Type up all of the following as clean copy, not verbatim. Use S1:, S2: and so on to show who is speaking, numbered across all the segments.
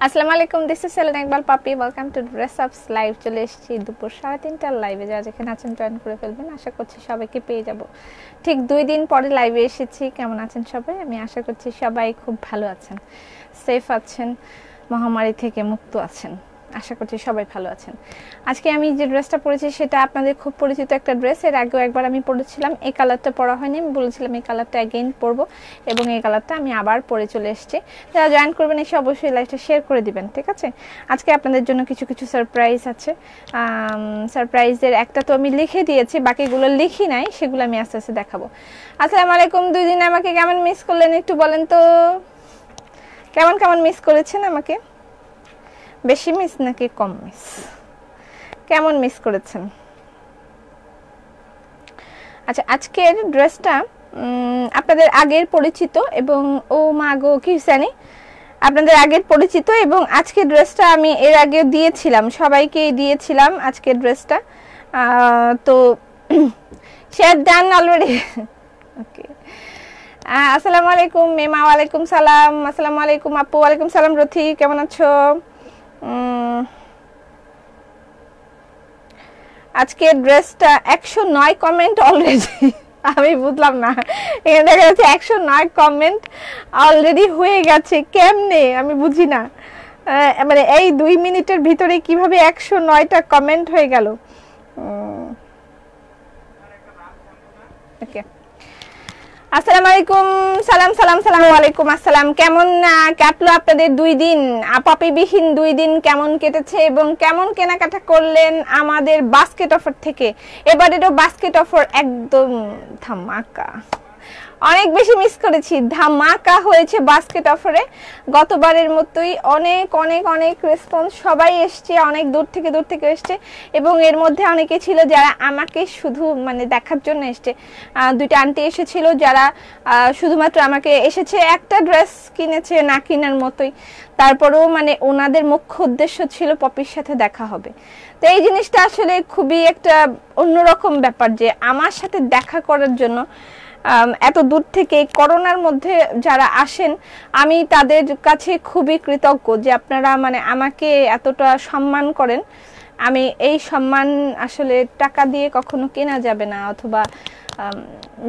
S1: আসসালামু আলাইকুম, this is Selina Iqbal পাপি। ওয়েলকাম টু ড্রেস আপস লাইভ। চলে এসেছি দুপুর 3:30টার লাইভে। যারা যেখানে আছেন জয়েন করে ফেলবেন। আশা করছি সবাইকে পেয়ে যাব। ঠিক 2 দিন পরে লাইভে এসেছি। কেমন আছেন সবাই? আমি আশা করছি সবাই খুব ভালো আছেন, সেফ আছেন, মহামারী থেকে মুক্ত আছেন। আশা করছি সবাই ভালো আছেন। আজকে আমি যে ড্রেসটা পরেছি সেটা আপনাদের খুব পরিচিত একটা ড্রেস। এর আগেও একবার আমি পরেছিলাম, এই কালারটা পরা হয়নি। আমি বলেছিলাম এই কালারটা অ্যাগেইন পরবো এবং এই কালারটা আমি আবার পরে চলে এসেছি। যারা জয়েন করবেন এসে অবশ্যই লাইভটা শেয়ার করে দিবেন, ঠিক আছে? আজকে আপনাদের জন্য কিছু কিছু সারপ্রাইজ আছে। সারপ্রাইজের একটা তো আমি লিখে দিয়েছি, বাকিগুলো লিখি নাই, সেগুলো আমি আস্তে আস্তে দেখাবো। আসসালামু আলাইকুম। 2 দিন আমাকে কেমন মিস করলেন একটু বলেন তো। কেমন কেমন মিস করেছেন আমাকে? বেশি মিস নাকি কম মিস? কেমন মিস করেছেন? আচ্ছা, আজকের ড্রেসটা আপনাদের আগের পরিচিত এবং ও মা গো কি জানি, আপনাদের আগের পরিচিত এবং আজকের ড্রেসটা আমি এর আগে দিয়েছিলাম, সবাইকে দিয়েছিলাম আজকের ড্রেসটা। তো শেয়ার ডান অলরেডি। ওকে, আসসালামু আলাইকুম মেমা। ওয়ালাইকুম সালাম। আসসালামু আলাইকুম আপু। ওয়ালাইকুম সালাম রথি, কেমন আছো? আজকে ড্রেসটা 109 কমেন্ট অলরেডি। আমি বুঝলাম না, এখানে দেখা যাচ্ছে 109 কমেন্ট অলরেডি হয়ে গেছে। কেমনে আমি বুঝি না, মানে এই 2 মিনিটের ভিতরে কিভাবে 109টা কমেন্ট হয়ে গেল। ওকে, আসসালামু আলাইকুম। সালাম সালাম সালাম আলাইকুম আসসালাম। কেমন কাটলো আপনাদের 2 দিন, পাপিবিহীন 2 দিন কেমন কেটেছে এবং কেমন কেনাকাটা করলেন আমাদের বাস্কেট অফার থেকে? এবারেরও বাস্কেট অফার একদম ধামাকা। অনেক বেশি মিস করেছি, ধামাকা হয়েছে বাস্কেট অফারে। গতবারের মতোই অনেক অনেক অনেক রেসপন্স, সবাই এসছে, অনেক দূর থেকে এসছে এবং এর মধ্যে অনেকে ছিল যারা আমাকে শুধু মানে দেখার জন্য এসছে। 2টা আন্টি এসেছিল যারা শুধুমাত্র আমাকে এসেছে, একটা ড্রেস কিনেছে না কেনার মতোই। তারপরেও মানে ওনাদের মুখ্য উদ্দেশ্য ছিল পপির সাথে দেখা হবে। তো এই জিনিসটা আসলে খুবই একটা অন্যরকম ব্যাপার যে আমার সাথে দেখা করার জন্য এত দূর থেকে করোনার মধ্যে যারা আসেন, আমি তাদের কাছে খুবই কৃতজ্ঞ যে আপনারা মানে আমাকে এতটা সম্মান করেন। আমি এই সম্মান আসলে টাকা দিয়ে কখনো কেনা যাবে না, অথবা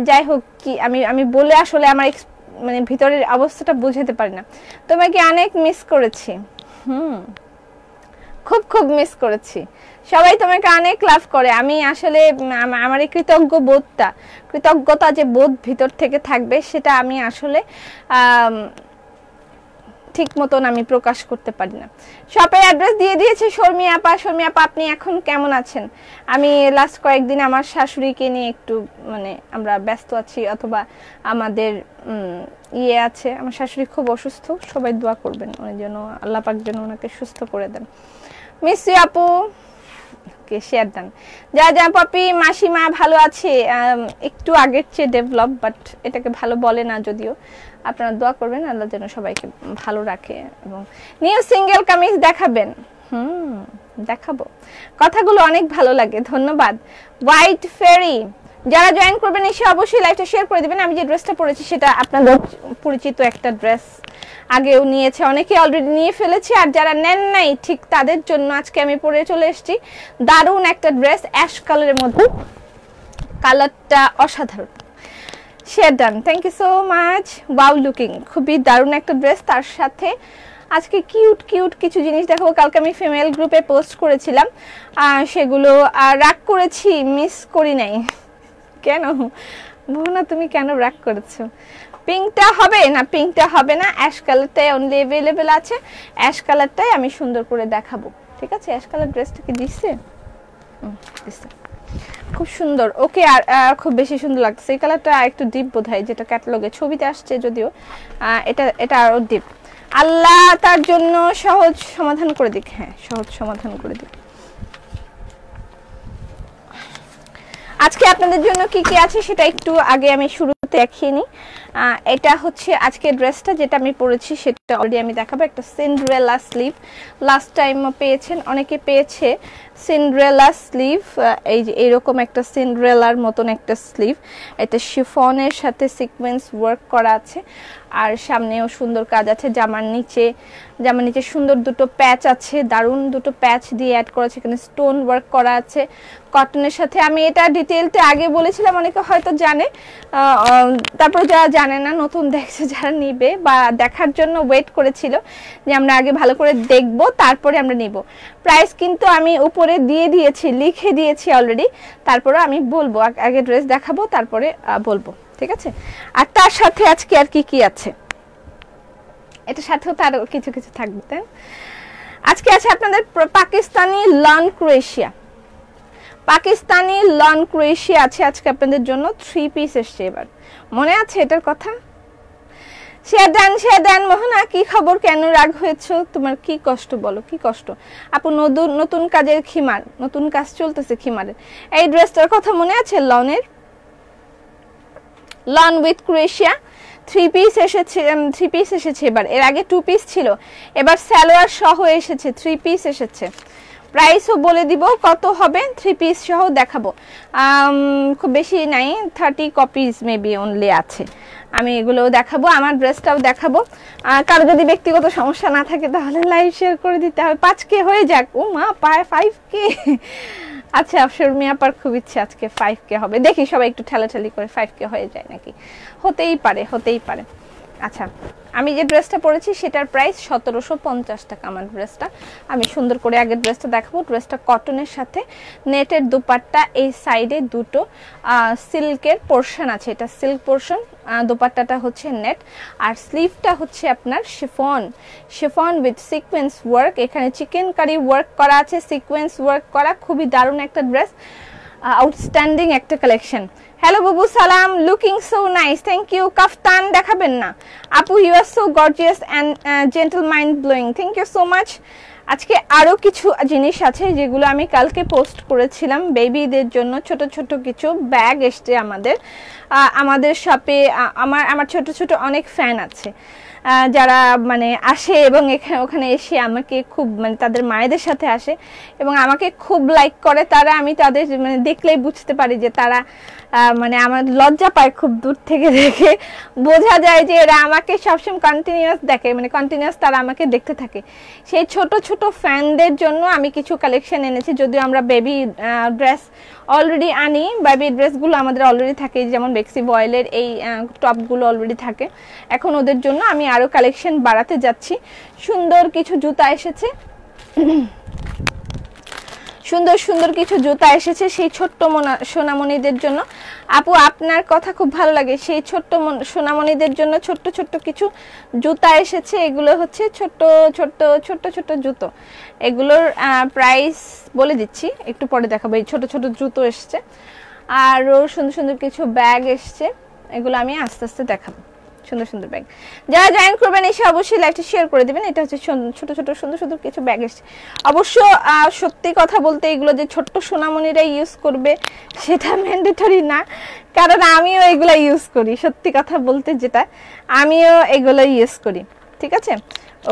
S1: যাই হোক কি আমি বলে আসলে আমার মানে ভিতরের অবস্থাটা বুঝাতে পারি না। তোমাকে অনেক মিস করেছি, খুব খুব মিস করেছি। সবাই তোমাকে অনেক লাভ করে। আমি আসলে আমার এই কৃতজ্ঞতা যে বোধ ভিতর থেকে থাকবে, সেটা আমি আসলে ঠিক মতন আমি প্রকাশ করতে পারি না। শপের অ্যাড্রেস দিয়ে দিয়েছে শর্মিয়া আপা। শর্মিয়া আপা, আপনি এখন কেমন আছেন? আমি লাস্ট কয়েকদিন আমার শাশুড়িকে নিয়ে একটু মানে আমরা ব্যস্ত আছি, অথবা আমাদের ইয়ে আছে, আমার শাশুড়ি খুব অসুস্থ। সবাই দোয়া করবেন ওনার জন্য, আল্লাহ পাক যেন ওনাকে সুস্থ করে দেন। মিস ইউ আপু। ওকে, শেয়ার দেন। যা পাপি মাসিমা ভালো আছে, একটু আগের চেয়ে ডেভেলপ, বাট এটাকে ভালো বলে না যদিও। আপনারা দোয়া করবেন আল্লাহ যেন সবাইকে ভালো রাখে। এবং নিউ সিঙ্গেল কামিজ দেখাবেন? দেখাবো। কথাগুলো অনেক ভালো লাগে, ধন্যবাদ। হোয়াইট ফেরি, যারা জয়েন করবেন এসে অবশ্যই লাইভটা শেয়ার করে দিবেন। আমি যে ড্রেসটা পরেছি সেটা আপনাদের পরিচিত একটা ড্রেস, আগেও নিয়েছে অনেকে, অলরেডি নিয়ে ফেলেছে। আর যারা নেন নাই ঠিক তাদের জন্য আজকে আমি পরে চলে এসেছি দারুণ একটা ড্রেস, অ্যাশ কালারের মধ্যে। কালারটা অসাধারণ। Share done, thank you so much. Wow looking, খুবই দারুণ একটা ড্রেস। তার সাথে আজকে কিউট কিউট কিছু জিনিস দেখাবো। কালকে আমি ফিমেল গ্রুপে পোস্ট করেছিলাম, সেগুলো রাগ করেছি, মিস করি নাই। কেন মোহনা, তুমি কেন রাগ করেছো? পিঙ্কটা হবে না, পিঙ্কটা হবে না, অ্যাশ কালারটাই অনলি অ্যাভেলেবেল আছে। অ্যাশ কালারটাই আমি সুন্দর করে দেখাবো, ঠিক আছে? অ্যাশ কালার ড্রেসটা কি দিচ্ছে? দিচ্ছে, খুব সুন্দর। ওকে, আর খুব বেশি সুন্দর লাগছে। এই কালারটা একটু ডিপ বোধহয়, যেটা ক্যাটালগে ছবিতে আসছে, যদিও এটা আরো ডিপ। আল্লাহ তার জন্য সহজ সমাধান করে দিক। হ্যাঁ, সহজ সমাধান করে দিক। আজকে আপনাদের জন্য কি কি আছে সেটা একটু আগে আমি শুরুতে দেখিয়ে নিই। এটা হচ্ছে আজকে ড্রেসটা যেটা আমি পরেছি, সেটা অলরেডি আমি দেখাবো। একটা সিন্ড্রেলা স্লিভ, লাস্ট টাইম পেয়েছেন অনেকে, পেয়েছে সিন্ড্রেলা স্লিভ। এই যে এরকম একটা সিন্ড্রেলার মতন একটা স্লিভ, এটা শিফনের সাথে সিকোয়েন্স ওয়ার্ক করা আছে। আর সামনেও সুন্দর কাজ আছে। জামার নিচে সুন্দর দুটো প্যাচ আছে, দারুণ দুটো প্যাচ দিয়ে অ্যাড করেছে, এখানে স্টোন ওয়ার্ক করা আছে কটনের সাথে। আমি এটা ডিটেইলতে আগে বলেছিলাম, অনেকে হয়তো জানে, তারপর যারা জানে না, নতুন দেখছে যারা নিবে বা দেখার জন্য ওয়েট করেছিল যে আমরা আগে ভালো করে দেখব তারপরে আমরা নিব। প্রাইস কিন্তু আমি উপরে দিয়ে দিয়েছি, লিখে দিয়েছি অলরেডি, তারপরে আমি বলবো, আগে ড্রেস দেখাবো তারপরে বলবো, ঠিক আছে? আর তার সাথে আজকে আর কি আছে, এটার সাথেও তার কিছু কিছু থাকবে। তাই আজকে আছে আপনাদের Pakistani lawn Croatia. Pakistani lawn Croatia আছে আজকে আপনাদের জন্য। 3 পিস এসছে এবার, মনে আছে এটার কথা? শেয়ার দেন মোহনা, কি খবর, কেন রাগ হয়েছো, তোমার কি কষ্ট বলো, কি কষ্ট? আপু নতুন কাজের খিমার, নতুন কাজ চলতেছে খিমারের। এই ড্রেসটার কথা মনে আছে? লন উইথ ক্রোয়েশিয়া 3 পিস এসেছে এবার। এর আগে 2 পিস ছিল, এবার সালোয়ার সহ এসেছে, 3 পিস এসেছে। প্রাইসও বলে দিব কত হবে, 3 পিস সহ দেখাবো। খুব বেশি নাই, 30 কপিস মেবি অনলি আছে। আমি এগুলোও দেখাবো, আমার ড্রেসটাও দেখাবো। কারো যদি ব্যক্তিগত সমস্যা না থাকে তাহলে লাইভ শেয়ার করে দিতে হবে। 5K হয়ে যাক। ও মা, পায় 5K। আচ্ছা, শর্মিয়া আপার খুব ইচ্ছে আজকে 5K হবে, দেখি সবাই একটু ঠেলাঠেলি করে 5K হয়ে যায় নাকি। হতেই পারে। আচ্ছা, আমি যে ড্রেসটা পরেছি সেটার প্রাইস 1750 টাকা। আমার ড্রেসটা আমি সুন্দর করে আগে ড্রেসটা দেখাবো। ড্রেসটা কটনের সাথে নেটের দুপাট্টা, এই সাইডে দুটো সিল্কের পোর্শন আছে, এটা সিল্ক পোর্শন। দুপাট্টাটা হচ্ছে নেট, আর স্লিভটা হচ্ছে আপনার শিফন উইথ সিকোয়েন্স ওয়ার্ক। এখানে চিকেন কারি ওয়ার্ক করা আছে, সিকোয়েন্স ওয়ার্ক করা, খুবই দারুণ একটা ড্রেস, আউটস্ট্যান্ডিং একটা কালেকশন। হ্যালো বুবু, সালাম, looking so nice, thank you. Kaftan দেখাবেন না আপু? You are so gorgeous and gentle mind blowing, thank you so much. আজকে আরও কিছু জিনিস আছে যেগুলো আমি কালকে পোস্ট করেছিলাম বেবিদের জন্য। ছোট ছোট কিছু ব্যাগ এসছে আমাদের শপে। আমার ছোট ছোট অনেক ফ্যান আছে যারা মানে আসে এবং ওখানে এসে আমাকে খুব মানে তাদের মায়েদের সাথে আসে এবং আমাকে খুব লাইক করে তারা। আমি তাদের মানে দেখলেই বুঝতে পারি যে তারা মানে আমার লজ্জা পায়, খুব দূর থেকে দেখে বোঝা যায় যে এরা আমাকে সবসময় কন্টিনিউয়াস দেখে, মানে কন্টিনিউয়াস তারা আমাকে দেখতে থাকে। সেই ছোট ছোট ফ্যানদের জন্য আমি কিছু কালেকশন এনেছি। যদিও আমরা বেবি ড্রেস অলরেডি আনি, বেবি ড্রেসগুলো আমাদের অলরেডি থাকে, যেমন বেক্সি বয়েলের এই টপগুলো অলরেডি থাকে। এখন ওদের জন্য আমি আরো কালেকশন বাড়াতে যাচ্ছি। সুন্দর কিছু জুতা এসেছে, সুন্দর কিছু জুতা এসেছে সেই ছোট্ট সোনামণিদের জন্য। আপু আপনার কথা খুব ভালো লাগে, সেই ছোট্ট সোনামণিদের জন্য ছোট্ট ছোট্ট কিছু জুতা এসেছে। এগুলো হচ্ছে ছোট্ট জুতো। এগুলোর প্রাইস বলে দিচ্ছি, একটু পরে দেখাবো। এই ছোট জুতো এসছে, আরও সুন্দর কিছু ব্যাগ এসছে, এগুলো আমি আস্তে আস্তে দেখাবো। সুন্দর ব্যাগ, যারা জয়েন করবেন এসে অবশ্যই লাইভটা শেয়ার করে দিবেন। এটা হচ্ছে ছোট সুন্দর কিছু ব্যাগ এসছে। অবশ্য সত্যি কথা বলতে এগুলো যে ছোট্ট সোনামণিরা ইউজ করবে সেটা ম্যান্ডেটরি না, কারণ আমিও এগুলো ইউজ করি। সত্যি কথা বলতে যেটা, আমিও এগুলো ইউজ করি, ঠিক আছে?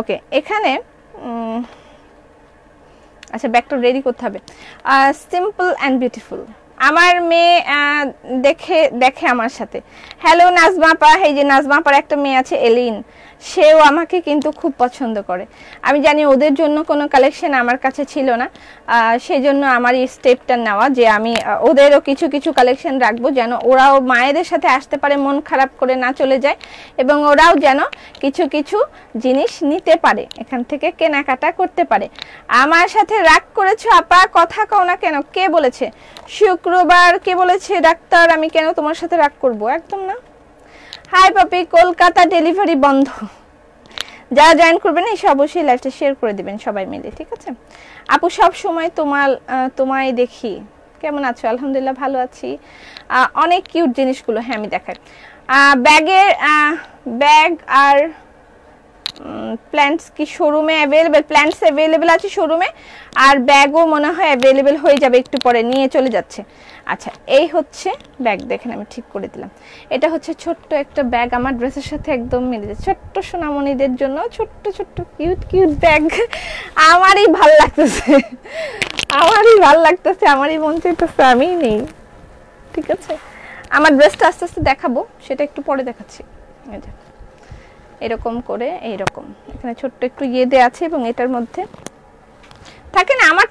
S1: ওকে, এখানে আচ্ছা ব্যাগটা রেডি করতে হবে। সিম্পল অ্যান্ড বিউটিফুল, আমার মেয়ে দেখে আমার সাথে। হ্যালো নাজমা আপা, এই যে নাজমা আপার একটা মেয়ে আছে এলিন, সেও আমাকে কিন্তু খুব পছন্দ করে। আমি জানি ওদের জন্য কোনো কালেকশন আমার কাছে ছিল না, সেই জন্য আমার এই স্টেপটা নেওয়া যে আমি ওদেরও কিছু কালেকশন রাখবো, যেন ওরাও মায়েদের সাথে আসতে পারে, মন খারাপ করে না চলে যায়, এবং ওরাও যেন কিছু জিনিস নিতে পারে, এখান থেকে কেনাকাটা করতে পারে। আমার সাথে রাগ করেছো আপা? কথা কও না কেন? কে বলেছে? শুক্রবার কে বলেছে ডাক্তার আমি কেন তোমার সাথে রাগ করব? একদম না। হাই পাপি, কলকাতা ডেলিভারি বন্ধ। যারা জয়েন করবেন এসে অবশ্যই লাইভটা শেয়ার করে দিবেন সবাই মিলে, ঠিক আছে? আপু সব সময় তোমায় দেখি, কেমন আছো? আলহামদুলিল্লাহ ভালো আছি। অনেক কিউট জিনিসগুলো হ্যাঁ আমি দেখাই। ব্যাগ আর প্ল্যান্টস কি শোরুমে অ্যাভেলেবেল? প্ল্যান্টস অ্যাভেলেবেল আছে শোরুমে, আর ব্যাগও মনে হয় অ্যাভেলেবেল হয়ে যাবে, একটু পরে নিয়ে চলে যাচ্ছে। আচ্ছা, এই হচ্ছে ব্যাগ, দেখেন আমি ঠিক করে দিলাম। এটা হচ্ছে ছোট্ট একটা ব্যাগ, আমার ড্রেসের সাথে একদম মিলে যায়। ছোট্ট সোনামণিদের জন্য ছোট্ট কিউট ব্যাগ। আমারই ভাল লাগতেছে, আমারই মন চাইতেছে আমি নেই, ঠিক আছে? আমার ড্রেসটা আস্তে আস্তে দেখাবো, সেটা একটু পরে দেখাচ্ছি। এরকম করে এইরকম এখানে ছোট্ট একটু ইয়ে দেয়া আছে এবং এটার মধ্যে থাকে না আমার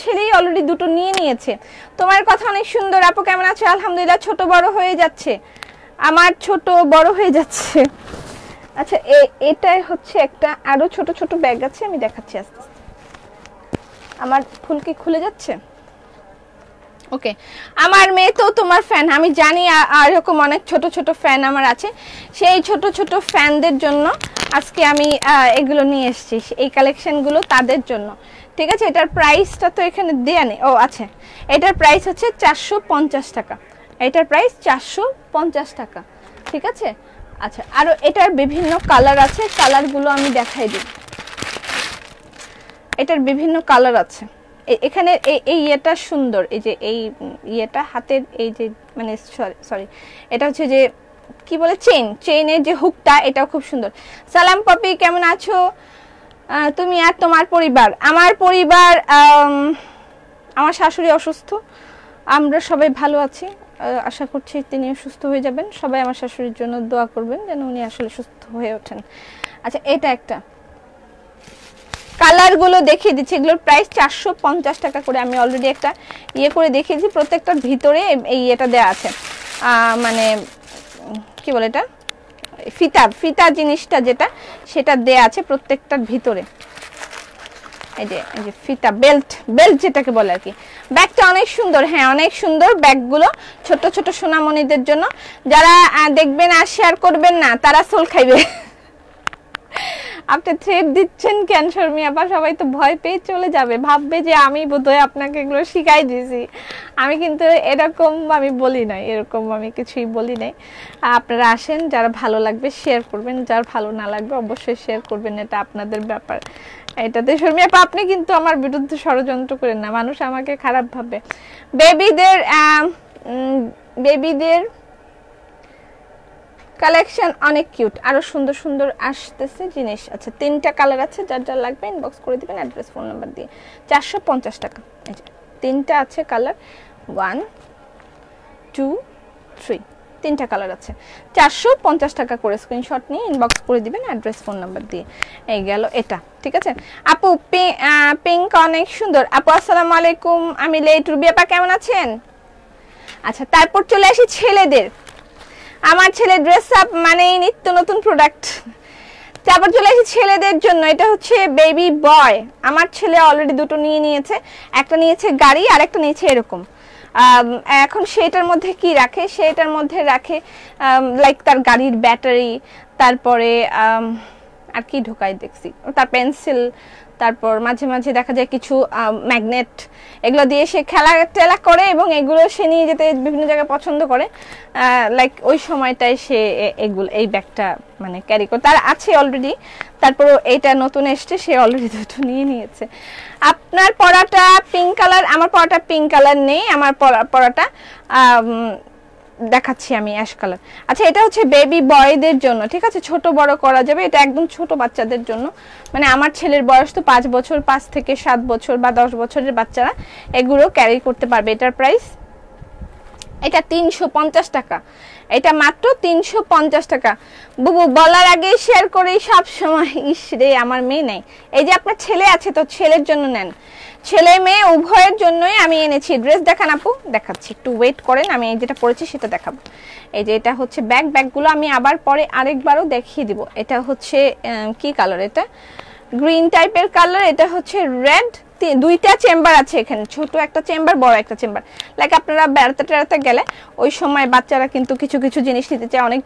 S1: ছেলেই অলরেডি দুটো নিয়ে নিয়েছে। তোমার কথা অনেক সুন্দর আপু, কেমন আছো? আলহামদুলিল্লাহ, ছোট বড় হয়ে যাচ্ছে, আমার ছোট বড় হয়ে যাচ্ছে। আচ্ছা এটাই হচ্ছে একটা আরো ছোট ছোট ব্যাগ আছে, আমি দেখাচ্ছি আস্তে আস্তে। আমার ফুল কি খুলে যাচ্ছে? ওকে, আমার মেয়ে তো তোমার ফ্যান, আমি জানি, আর এরকম অনেক ছোট ছোট ফ্যান আমার আছে। সেই ছোট ছোট ফ্যানদের জন্য আজকে আমি এগুলো নিয়ে এসেছি, এই কালেকশনগুলো তাদের জন্য। ঠিক আছে, এটার প্রাইসটা তো এখানে দেয়া নেই। ও আচ্ছা, এটার প্রাইস হচ্ছে 450 টাকা, এটার প্রাইস 450 টাকা। ঠিক আছে, আচ্ছা আরো এটার বিভিন্ন কালার আছে, কালারগুলো আমি দেখাই দিই। এটার বিভিন্ন কালার আছে, এখানে এই ইয়েটা সুন্দর, এই যে এই ইয়েটা হাতের এই যে মানে সরি এটা হচ্ছে যে কি বলে চেইনের যে হুকটা, এটাও খুব সুন্দর। সালাম পপি, কেমন আছো তুমি আর তোমার পরিবার? আমার পরিবার, আমার শাশুড়ি অসুস্থ, আমরা সবাই ভালো আছি, আশা করছি তিনিও সুস্থ হয়ে যাবেন। সবাই আমার শাশুড়ির জন্য দোয়া করবেন যেন উনি আসলে সুস্থ হয়ে ওঠেন। আচ্ছা এটা একটা, কালারগুলো দেখিয়ে দিচ্ছি, এগুলোর প্রাইস 450 টাকা করে। আমি অলরেডি একটা ইয়ে করে দেখিয়েছি, প্রত্যেকটার ভিতরে এই এটা দেয়া আছে, মানে কি বলে এটা, ফিতা জিনিসটা যেটা, সেটা দেয়া আছে প্রত্যেকটার ভিতরে। এই যে ফিতা, বেল্ট যেটাকে বলে আর কি। ব্যাগটা অনেক সুন্দর, হ্যাঁ অনেক সুন্দর ব্যাগগুলো, ছোট ছোট সোনামণিদের জন্য। যারা দেখবেন আর শেয়ার করবেন না তারা সোল খাইবে। আপনি থ্রেড দিচ্ছেন কেন শর্মি আপা? সবাই তো ভয় পেয়ে চলে যাবে, ভাববে যে আমি বোধহয় আপনাকে এগুলো শিখাই দিয়েছি। আমি কিন্তু এরকম আমি বলি নাই, এরকম আমি কিছুই বলি নাই। আপনারা আসেন, যারা ভালো লাগবে শেয়ার করবেন, যার ভালো না লাগবে অবশ্যই শেয়ার করবেন, এটা আপনাদের ব্যাপার। এটাতে শর্মি আপা আপনি কিন্তু আমার বিরুদ্ধে ষড়যন্ত্র করেন না, মানুষ আমাকে খারাপ ভাবে। বেবিদের কালেকশন অনেক কিউট, আরো সুন্দর সুন্দর আসতেছে জিনিস। আচ্ছা 3টা কালার আছে, যার যার লাগবে ইনবক্স করে দিবেন অ্যাড্রেস ফোন নাম্বার দিয়ে। 450 টাকা, এই যে 3টা আছে কালার, 1 2 3, 3টা কালার আছে, 450 টাকা করে। স্ক্রিনশট নিয়ে ইনবক্স করে দিবেন অ্যাড্রেস ফোন নাম্বার দিয়ে। এই গেল এটা, ঠিক আছে আপু। পিঙ্ক অনেক সুন্দর আপু, আসসালামু আলাইকুম, আমি লেট। রুবি আপা কেমন আছেন? আচ্ছা তারপর চলে আসি ছেলেদের। আমার ছেলে ড্রেস আপ মানে নিত্য নতুন প্রোডাক্ট। তারপর চলে আসি ছেলেদের জন্য, এটা হচ্ছে বেবি বয়। আমার ছেলে অলরেডি দুটো নিয়ে নিয়েছে, একটা নিয়েছে গাড়ি আর একটা নিয়েছে এরকম। এখন সেটার মধ্যে কি রাখে, সেটার মধ্যে রাখে লাইক তার গাড়ির ব্যাটারি, তারপরে আর কি ঢোকায় দেখছি, তার পেন্সিল, তারপর মাঝে মাঝে দেখা যায় কিছু ম্যাগনেট, এগুলো দিয়ে সে খেলা টেলা করে এবং এগুলো সে নিয়ে যেতে বিভিন্ন জায়গায় পছন্দ করে। লাইক ওই সময়টায় সে এই ব্যাগটা মানে ক্যারি করে, তার আছে অলরেডি, তারপর এইটা নতুন এসছে, সে অলরেডি দুটো নিয়ে নিয়েছে। আপনার পরাটা পিঙ্ক কালার, আমার পরাটা পিঙ্ক কালার নেই, আমার পরাটা দেখাচ্ছি আমি অ্যাশ কালার। আচ্ছা এটা হচ্ছে বেবি বয়দের জন্য, ঠিক আছে, ছোট বড় করা যাবে, এটা একদম ছোট বাচ্চাদের জন্য। মানে আমার ছেলের বয়স তো 5 বছর, 5 থেকে 7 বছর বা 10 বছরের বাচ্চারা এগুলো ক্যারি করতে পারবে। এটার প্রাইস, এটা 350 টাকা, এটা মাত্র 350 টাকা। বুবু বলার আগে শেয়ার করি সব সময়, ইস রে আমার মেয়ে নেই। এই যে আপনার ছেলে আছে তো ছেলের জন্য নেন, ছেলে মেয়ে উভয়ের জন্যই আমি এনেছি। ড্রেস দেখান আপু, দেখাচ্ছি, একটু ওয়েট করেন, আমি যেটা পরেছি সেটা দেখাবো। এই যে এটা হচ্ছে ব্যাগগুলো আমি আবার পরে আরেকবারও দেখিয়ে দিব। এটা হচ্ছে কি কালার, এটা গ্রিন টাইপের কালার, এটা হচ্ছে রেড। 2টা চেম্বার আছে এখানে, ছোট একটা চেম্বার, বড় একটা চেম্বার। লাইক আপনারা বেড়াতে টেড়াতে গেলে ওই সময় বাচ্চারা কিন্তু কিছু কিছু জিনিস নিতে চায়, অনেক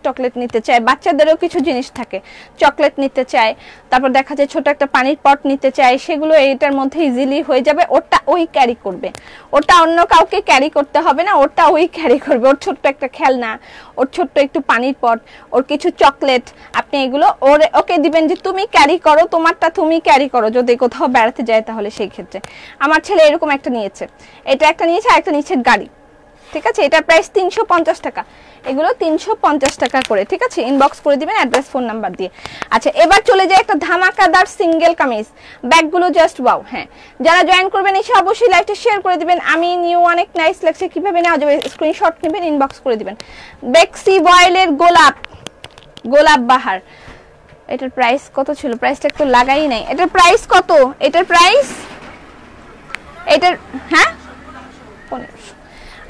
S1: চকলেট নিতে চায়, বাচ্চাদেরও কিছু জিনিস থাকে, চকলেট নিতে চায়, তারপর দেখা যায় ছোট একটা পানির পট নিতে চায়, সেগুলো এইটার মধ্যে ইজিলি হয়ে যাবে। ওটা ওই ক্যারি করবে, ওটা অন্য কাউকে ক্যারি করতে হবে না, ওটা ওই ক্যারি করবে। ওর ছোট্ট একটা খেলনা, ওর ছোট্ট একটু পানির পট, ওর কিছু চকলেট, আপনি এগুলো ওকে দিবেন যে তুমি ক্যারি করো, তোমারটা তুমি ক্যারি করো যদি কোথাও বেড়াতে যায়, তাহলে সেই ক্ষেত্রে। আমার ছেলে এরকম একটা নিয়েছে, এটা একটা নিয়েছে, আর একটা নিয়েছে গাড়ি, ঠিক আছে। এটার প্রাইস 350 টাকা, এগুলো 350 টাকা করে, ঠিক আছে। ইনবক্স করে দিবেন অ্যাড্রেস ফোন নাম্বার দিয়ে। আচ্ছা এবার চলে যায় একটা ধামাকাদার সিঙ্গেল কামিজ, ব্যাগগুলো জাস্ট ওয়াও। হ্যাঁ যারা জয়েন করবেন এসে অবশ্যই লাইভটা শেয়ার করে দিবেন। আমি নিউ অনেক নাইস লাগছে, কিভাবে নেওয়া যাবে স্ক্রিনশট নেবেন, ইনবক্স করে দিবেন। বেক্সি বয়েলের গোলাপ, গোলাপ বাহার, এটার প্রাইস কত ছিল? প্রাইসটা একটু লাগাই নাই। এটার প্রাইস কত? এটার প্রাইস, এটার, হ্যাঁ 1500।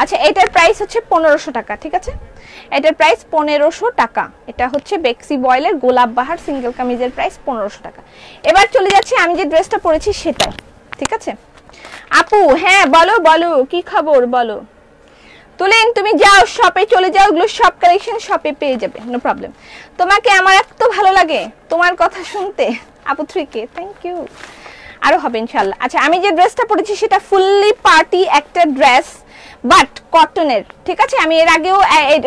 S1: আচ্ছা এটার প্রাইস হচ্ছে 1500 টাকা, ঠিক আছে? এটার প্রাইস 1500 টাকা। এটা হচ্ছে বেক্সি বয়েলের গোলাপ বাহার সিঙ্গেল কামিজের প্রাইস 1500 টাকা। এবার চলে যাচ্ছি আমি যে ড্রেসটা পরেছি সেটা, ঠিক আছে? আপু হ্যাঁ বলো বলো, কি খবর বলো? তুলেন, তুমি যাও শপে চলে যাও, ওগুলো সব কালেকশন শপে পেয়ে যাবে, নো প্রবলেম। তোমাকে আমার এত ভালো লাগে তোমার কথা শুনতে আপু 3K, থ্যাংক ইউ। আরো হবে ইনশাআল্লাহ। আচ্ছা আমি যে ড্রেসটা পরেছি সেটা ফুললি পার্টি একটা ড্রেস, বাট কটনের, ঠিক আছে? আমি এর আগেও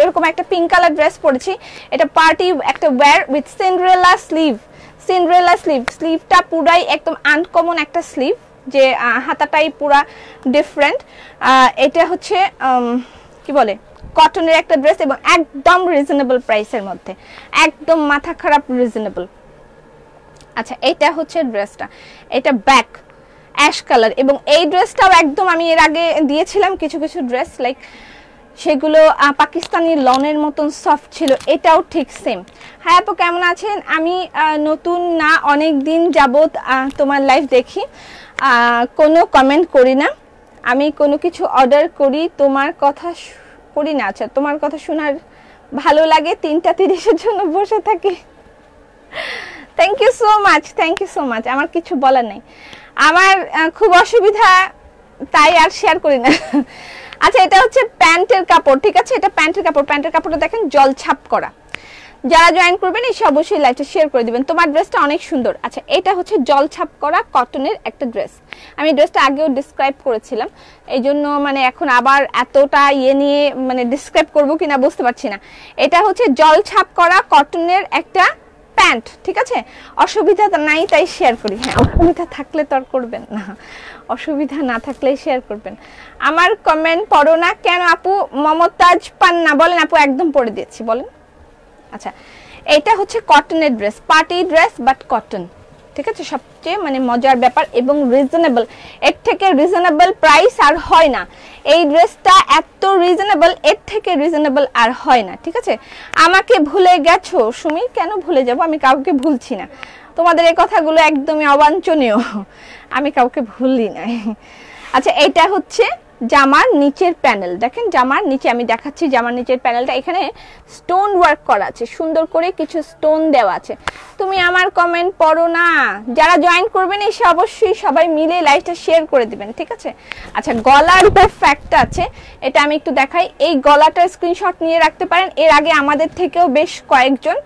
S1: এরকম একটা পিঙ্ক কালার ড্রেস পরেছি, এটা পার্টি একটা wear with Cinderella sleeve. Cinderella sleeve, স্লিভটা পুরাই একদম আনকমন একটা স্লিভ, যে হাতাটাই পুরা ডিফারেন্ট। এটা হচ্ছে কি বলে কটনের একটা ড্রেস এবং একদম রিজনেবল প্রাইসের মধ্যে, একদম মাথা খারাপ রিজনেবল। আচ্ছা এটা হচ্ছে ড্রেসটা, এটা ব্যাক অ্যাশ কালার, এবং এই ড্রেসটাও একদম আমি এর আগে দিয়েছিলাম কিছু কিছু ড্রেস, লাইক সেগুলো পাকিস্তানি লনের মতন সফট ছিল, এটাও ঠিক সেম। হ্যাঁ আপু কেমন আছেন? আমি নতুন না, অনেক দিন যাবত তোমার লাইভ দেখি, কোনো কমেন্ট করি না, আমি কোনো কিছু অর্ডার করি তোমার কথা করি না। আচ্ছা তোমার কথা শোনার ভালো লাগে, 3:30-এর জন্য বসে থাকি। Thank you so much, thank you so much. আমার কিছু বলার নেই, আমার খুব অসুবিধা তাই আর শেয়ার করি না। আচ্ছা এটা হচ্ছে প্যান্টের কাপড়, ঠিক আছে? এটা প্যান্টের কাপড়, প্যান্টের কাপড়টা দেখেন জল ছাপ করা। যারা জয়েন করবেন এসে অবশ্যই লাইভটা শেয়ার করে দিবেন, তোমার ড্রেসটা অনেক সুন্দর। আচ্ছা এটা হচ্ছে জল ছাপ করা কটনের একটা ড্রেস, আমি ড্রেসটা আগেও ডিসক্রাইব করেছিলাম, এই জন্য মানে এখন আবার এতটা ইয়ে নিয়ে মানে ডিসক্রাইব করবো কিনা বুঝতে পারছি না। এটা হচ্ছে জল ছাপ করা কটনের একটা প্যান্ট, ঠিক আছে? অসুবিধা নাই তাই শেয়ার করি। হ্যাঁ অসুবিধা থাকলে তো আর করবেন না, অসুবিধা না থাকলেই শেয়ার করবেন। আমার কমেন্ট পড়ো না কেন আপু? মমতাজ পান্না বলেন আপু, একদম পড়ে দিয়েছি বলেন। আচ্ছা এটা হচ্ছে কটনের dress, party dress but cotton, ঠিক আছে? সবচেয়ে মানে মজার ব্যাপার এবং রিজনেবল, এর থেকে রিজনেবল প্রাইস আর হয় না। এই ড্রেসটা এত রিজনেবল, এর থেকে রিজনেবল আর হয় না, ঠিক আছে? আমাকে ভুলে গেছো সুমি? কেন ভুলে যাব, আমি কাউকে ভুলছি না, তোমাদের এই কথাগুলো একদমই অবাঞ্ছনীয়, আমি কাউকে ভুলি নাই। আচ্ছা এটা হচ্ছে জামার নিচের প্যানেল, দেখেন জামার নিচে আমি দেখাচ্ছি, জামার নিচের প্যানেলটা এখানে স্টোন ওয়ার্ক করা আছে, সুন্দর করে কিছু স্টোন দেওয়া আছে। তুমি আমার কমেন্ট পড়ো না, যারা জয়েন করবেন এসে অবশ্যই সবাই মিলে লাইভটা শেয়ার করে দিবেন, ঠিক আছে? আচ্ছা গলার উপর ফ্যাক্টটা আছে, এটা আমি একটু দেখাই। এই গলাটার স্ক্রিনশট নিয়ে রাখতে পারেন, এর আগে আমাদের থেকেও বেশ কয়েকজন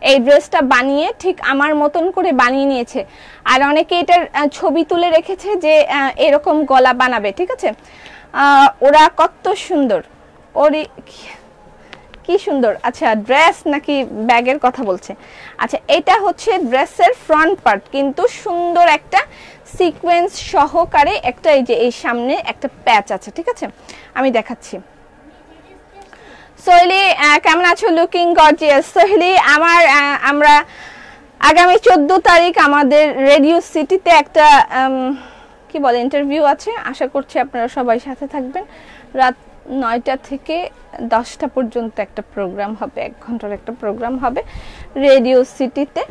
S1: এই ড্রেসটা বানিয়ে ঠিক আমার মতন করে বানিয়ে নিয়েছে, আর অনেকে এটার ছবি তুলে রেখেছে যে এরকম গলা বানাবে, ঠিক আছে? ওরা কত সুন্দর, ওরে কি সুন্দর। আচ্ছা ড্রেস নাকি ব্যাগের কথা বলছে? আচ্ছা এটা হচ্ছে ড্রেসের ফ্রন্ট পার্ট, কিন্তু সুন্দর একটা সিকোয়েন্স সহকারে একটা এই যে এই সামনে একটা প্যাচ আছে, ঠিক আছে? আমি দেখাচ্ছি। সোহেলি কেমন আছো? Looking gorgeous. সোহেলি আমরা আগামী 14 তারিখ আমাদের রেডিও সিটিতে একটা কি বলে ইন্টারভিউ আছে, আশা করছি আপনারা সবাই সাথে থাকবেন। রাত 9টা থেকে 10টা পর্যন্ত একটা প্রোগ্রাম হবে, 1 ঘন্টার একটা প্রোগ্রাম হবে রেডিও সিটিতে,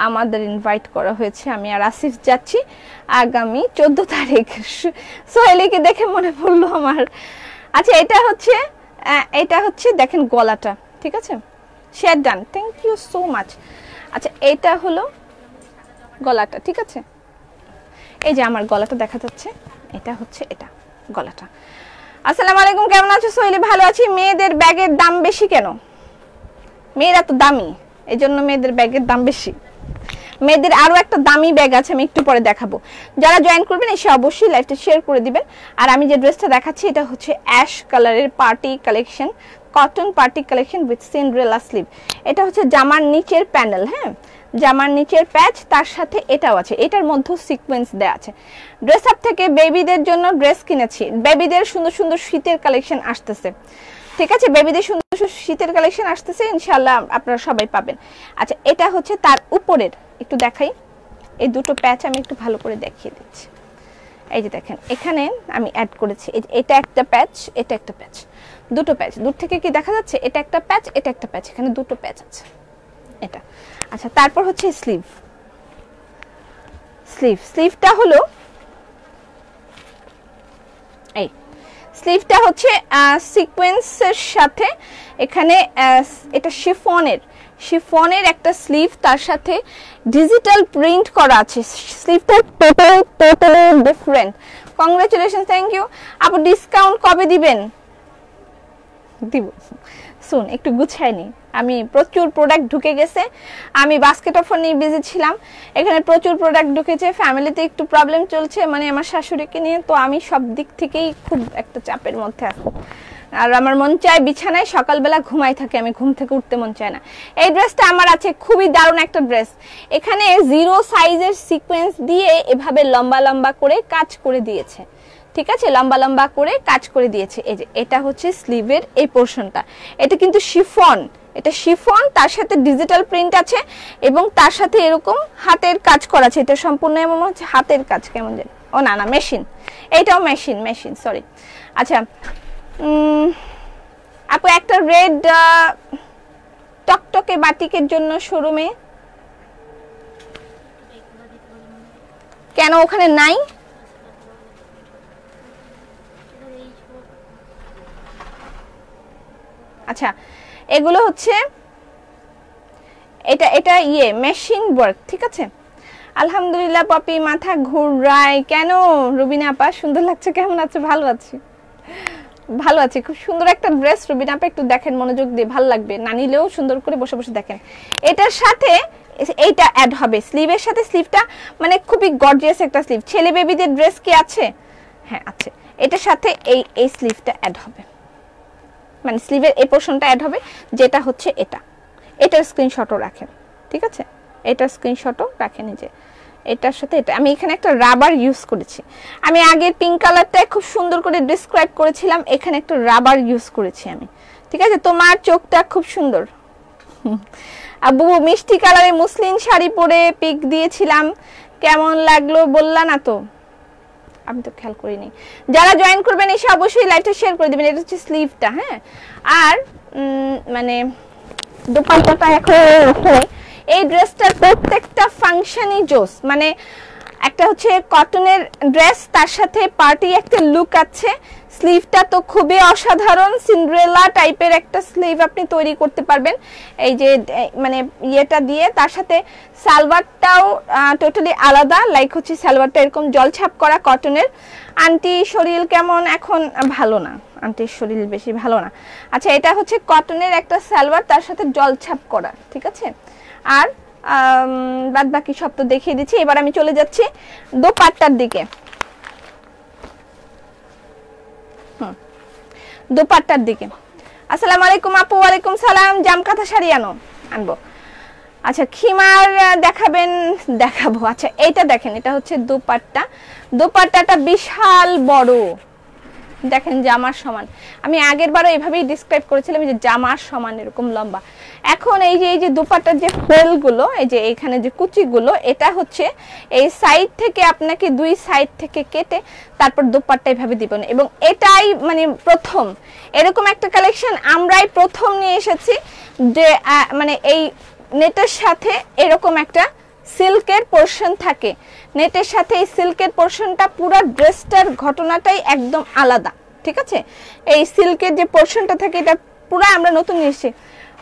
S1: আমাদের ইনভাইট করা হয়েছে, আমি আর আসিফ যাচ্ছি আগামী 14 তারিখ। সোহেলিকে দেখে মনে পড়লো আমার। আচ্ছা এটা হচ্ছে দেখেন গলাটা, ঠিক আছে? Share done, thank you so much. আচ্ছা এটা হলো গলাটা, ঠিক আছে? এই যে আমার গলাটা দেখা যাচ্ছে, এটা হচ্ছে এটা গলাটা। আসসালামু আলাইকুম, কেমন আছো সোহেলি? ভালো আছি। মেয়েদের ব্যাগের দাম বেশি কেন? মেয়েরা তো দামি, এই জন্য মেয়েদের ব্যাগের দাম বেশি। মেয়েদের আরো একটা দামি ব্যাগ আছে, আমি একটু পরে দেখাবো। যারা জয়েন করবেন এসে অবশ্যই লাইভটা শেয়ার করে দিবেন। আর আমি যে ড্রেসটা দেখাচ্ছি এটা হচ্ছে অ্যাশ কালারের party collection, cotton party collection with Cinderella sleeve. এটা হচ্ছে জামার নিচের প্যানেল, হ্যাঁ জামার নিচের প্যাচ, তার সাথে এটাও আছে, এটার মধ্যে সিকোয়েন্স দেওয়া আছে। ড্রেস আপ থেকে বেবিদের জন্য ড্রেস কিনেছি, বেবিদের সুন্দর সুন্দর শীতের কালেকশন আসতেছে, ঠিক আছে? বেবিদের সুন্দর সুন্দর শীতের কালেকশন আসতেছে, ইনশাআল্লাহ আপনারা সবাই পাবেন। আচ্ছা এটা হচ্ছে তার উপরের, একটু দেখাই, এই দুটো প্যাচ আমি একটু ভালো করে দেখিয়ে দিচ্ছি। এই যে দেখেন এখানে আমি অ্যাড করেছি, এটা একটা প্যাচ, এটা একটা প্যাচ, দুটো প্যাচ। দূর থেকে কি দেখা যাচ্ছে? এটা একটা প্যাচ, এটা একটা প্যাচ, এখানে দুটো প্যাচ আছে, এটা। আচ্ছা, তারপর হচ্ছে স্লিভটা হলো এই স্লিভটা হচ্ছে সিকোয়েন্সের সাথে এখানে এটা শিফনের একটা স্লিভ, তার সাথে ডিজিটাল প্রিন্ট করা আছে। স্লিভটা totally different. Congratulation, thank you আপু। ডিসকাউন্ট কবে দিবেন? দিব শুন, একটু গুছাই নি। আমি প্রচুর প্রোডাক্ট ঢুকে গেছে, আমি বাস্কেট অফার নিয়ে বিজি ছিলাম, এখানে প্রচুর প্রোডাক্ট ঢুকেছে, ফ্যামিলিতে একটু প্রবলেম চলছে, মানে আমার শাশুড়িকে নিয়ে, তো আমি সব দিক থেকেই খুব একটা চাপের মধ্যে আছি। আর আমার মন চায় বিছানায় সকালবেলা ঘুমাই থাকে, আমি ঘুম থেকে উঠতে মন চায় না। এই ড্রেসটা আমার আছে, খুবই দারুণ একটা ড্রেস। এখানে 0 সাইজের সিকোয়েন্স দিয়ে এভাবে লম্বা লম্বা করে কাজ করে দিয়েছে, ঠিক আছে, লম্বা লম্বা করে কাজ করে দিয়েছে। এই যে এটা হচ্ছে স্লিভের এই পোরশনটা, এটা কিন্তু শিফন, এটা শিফন, তার সাথে ডিজিটাল প্রিন্ট আছে এবং তার সাথে এরকম হাতের কাজ করা আছে। এটা সম্পূর্ণ এমন হচ্ছে হাতের কাজ, কেমন যেন, ও না মেশিন, এইটাও মেশিন সরি। আচ্ছা আপু একটা রেড টকটকে বাটিকের জন্য শোরুমে কেন ওখানে নাই? আচ্ছা এগুলো হচ্ছে এটা মেশিন ওয়ার্ক, ঠিক আছে। আলহামদুলিল্লাহ পপি, মাথা ঘুরায় কেন? রুবিনা আপা সুন্দর লাগছে, কেমন আছে? ভালো আছি, খুব সুন্দর একটা ড্রেস। রুবিনা আপা একটু দেখেন মনোযোগ দিয়ে, ভালো লাগবে, না নিলেও সুন্দর করে বসে বসে দেখেন। এটার সাথে এইটা অ্যাড হবে, স্লিভের সাথে। স্লিভটা মানে খুবই গর্জিয়াস একটা স্লিভ। ছেলে বেবিদের ড্রেস কি আছে? হ্যাঁ আছে। এটার সাথে এই স্লিভটা অ্যাড হবে, মানে স্লিভের এই পোরশনটা অ্যাড হবে, যেটা হচ্ছে এটার স্ক্রিনশটও রাখেন, ঠিক আছে, এটার স্ক্রিনশটও রাখেন। যে এটার সাথে এটা আমি এখানে একটা রাবার ইউজ করেছি। আমি আগের পিঙ্ক কালারটায় খুব সুন্দর করে ডিসক্রাইব করেছিলাম, এখানে একটা রাবার ইউজ করেছি আমি, ঠিক আছে। তোমার চোখটা খুব সুন্দর। আবু মিষ্টি কালারে মুসলিম শাড়ি পরে পিক দিয়েছিলাম, কেমন লাগলো বললা না তো? আমি তো খেয়াল করিনি। যারা জয়েন করবেন এসে অবশ্যই লাইভটা শেয়ার করে দিবেন। এটা হচ্ছে স্লিভটা, হ্যাঁ। আর মানে দোপাট্টাটা এখন এই ড্রেসটার প্রত্যেকটা ফাংশনই জোস, মানে একটা হচ্ছে কটনের ড্রেস, তার সাথে পার্টি একটা লুক আছে। স্লিভটা তো খুবই অসাধারণ, সিন্ড্রেলা টাইপের একটা স্লিভ আপনি তৈরি করতে পারবেন এই যে মানে ইয়েটা দিয়ে। তার সাথে সালোয়ারটাও টোটালি আলাদা, লাইক হচ্ছে সালোয়ারটা এরকম জলছাপ করা কটনের। আন্টি শরীর কেমন? এখন ভালো না, আন্টির শরীর বেশি ভালো না। আচ্ছা এটা হচ্ছে কটনের একটা সালোয়ার, তার সাথে জলছাপ করা, ঠিক আছে। আর বাদ বাকি সব তো দেখিয়ে দিচ্ছি। এবার আমি চলে যাচ্ছি দোপাট্টার দিকে। দোপাট্টার দিকে। আসসালামু আলাইকুম আপু। ওয়ালাইকুম সালাম। জামকাঁথা শাড়ি আনবো। আচ্ছা খিমার দেখাবেন? দেখাবো। আচ্ছা এইটা দেখেন, এটা হচ্ছে দোপাট্টাটা বিশাল বড়, দেখেন জামার সমান। আমি আগের বারও এভাবেই ডিসক্রাইব করেছিলাম যে জামার সমান এরকম লম্বা। এখন এই যে দোপাট্টার যে ফ্রিলগুলো, এই যে এখানে যে কুচিগুলো, এটা হচ্ছে এই সাইড থেকে আপনাকে 2 সাইড থেকে কেটে তারপর দোপাট্টা এভাবে দিবেন। এবং এটাই মানে প্রথম এরকম একটা কালেকশন আমরাই প্রথম নিয়ে এসেছি, যে মানে এই নেটের সাথে এরকম একটা সিল্কের পোরশন থাকে। নেটের সাথে এই সিল্কের পোরশনটা পুরো ড্রেসটার ঘটনাটাই একদম আলাদা, ঠিক আছে। এই সিল্কের যে পোরশনটা থাকে এটা পুরো আমরা নতুন নিয়েছি।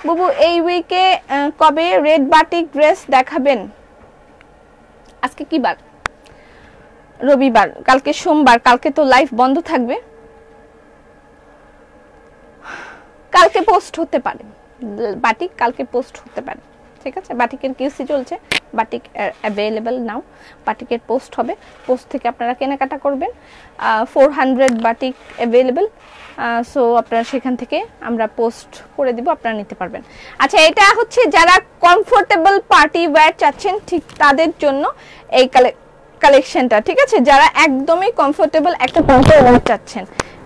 S1: বুবু এই উইকে কবে রেড বাটিক ড্রেস দেখাবেন? আজকে কি বার? রবিবার, কালকে সোমবার, কালকে তো লাইভ বন্ধ থাকবে। কালকে পোস্ট হতে পারে বাটিক, কালকে পোস্ট হতে পারে, ঠিক আছে। বাটিকের কিউসি চলছে, বাটিক অ্যাভেলেবল নাও, বাটিকের পোস্ট হবে, পোস্ট থেকে আপনারা কেনাকাটা করবেন। 400 বাটিক অ্যাভেলেবল, সো আপনারা সেখান থেকে আমরা পোস্ট করে দিব, আপনারা নিতে পারবেন। আচ্ছা এটা হচ্ছে যারা কমফোর্টেবল পার্টি ওয়্যার চাচ্ছেন ঠিক তাদের জন্য এই কালেকশনটা, ঠিক আছে। যারা একদমই কমফোর্টেবল একটা পার্টি ওয়্যার চাচ্ছেন,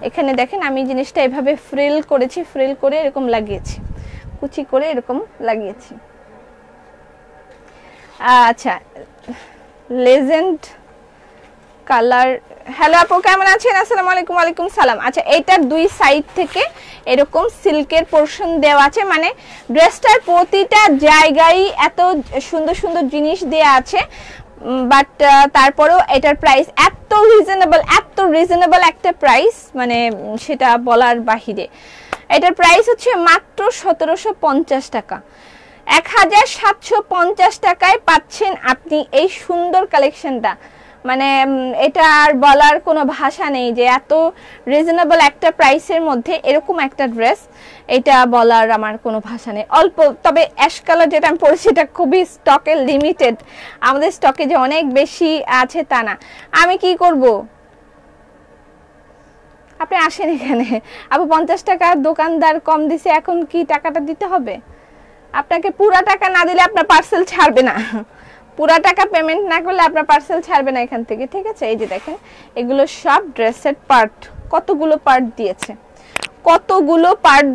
S1: এখানে দেখেন আমি জিনিসটা এভাবে ফ্রিল করেছি, ফ্রিল করে এরকম লাগিয়েছি, কুচি করে এরকম লাগিয়েছি। আচ্ছা লেজেন্ড কালার। হ্যালো আপু কেমন আছেন? আসসালামু আলাইকুম। ওয়ালাইকুম সালাম। আচ্ছা এটার দুই সাইড থেকে এরকম সিল্কের পোরশন দেওয়া আছে, মানে ড্রেসটার প্রতিটা জায়গায় এত সুন্দর সুন্দর জিনিস দেয়া আছে, বাট তারপরেও এটার প্রাইস এত রিজনেবল একটা প্রাইস, মানে সেটা বলার বাহিরে। এটার প্রাইস হচ্ছে মাত্র 1750 টাকা। 1750 টাকায় পাচ্ছেন আপনি এই সুন্দর কালেকশনটা। মানে এটা আর বলার কোনো ভাষা নেই যে এত রিজনেবল একটা প্রাইসের মধ্যে এরকম একটা ড্রেস, এটা বলার আমার কোনো ভাষা নেই। অল্প, তবে অ্যাশ কালার যেটা আমি পরেছি এটা খুবই স্টকে লিমিটেড, আমাদের স্টকে যে অনেক বেশি আছে তা না। আমি কি করব, আপনি আসেন এখানে। আপু 50 টাকা দোকানদার কম দিছে, এখন কি টাকাটা দিতে হবে? আপনাকে পুরা টাকা না দিলে আপনার পার্সেল ছাড়বে না, পুরা টাকা পেমেন্ট না করলে আপনার পার্সেল ছাড়বে না এখান থেকে, ঠিক আছে? এই যে দেখেন এগুলো সব ড্রেসের পার্ট, কতগুলো পার্ট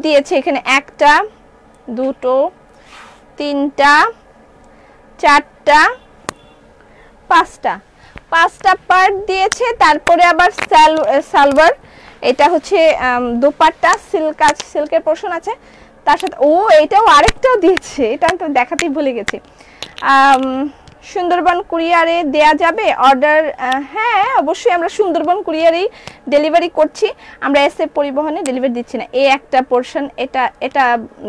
S1: দিয়েছে এখানে, একটা দুটো তিনটা চারটা পাঁচটা পার্ট দিয়েছে। তারপরে আবার সালোয়ার, এটা হচ্ছে দোপাট্টা, সিল্কের পোরশন আছে তার সাথে। ও এটাও আরেকটাও দিয়েছে, এটা আমি তো দেখাতেই ভুলে গেছি। সুন্দরবন কুরিয়ারে দেয়া যাবে অর্ডার? হ্যাঁ অবশ্যই, আমরা সুন্দরবন কুরিয়ারেই ডেলিভারি করছি, আমরা এসএফ পরিবহনে ডেলিভারি দিচ্ছি না। এই একটা পোরশন এটা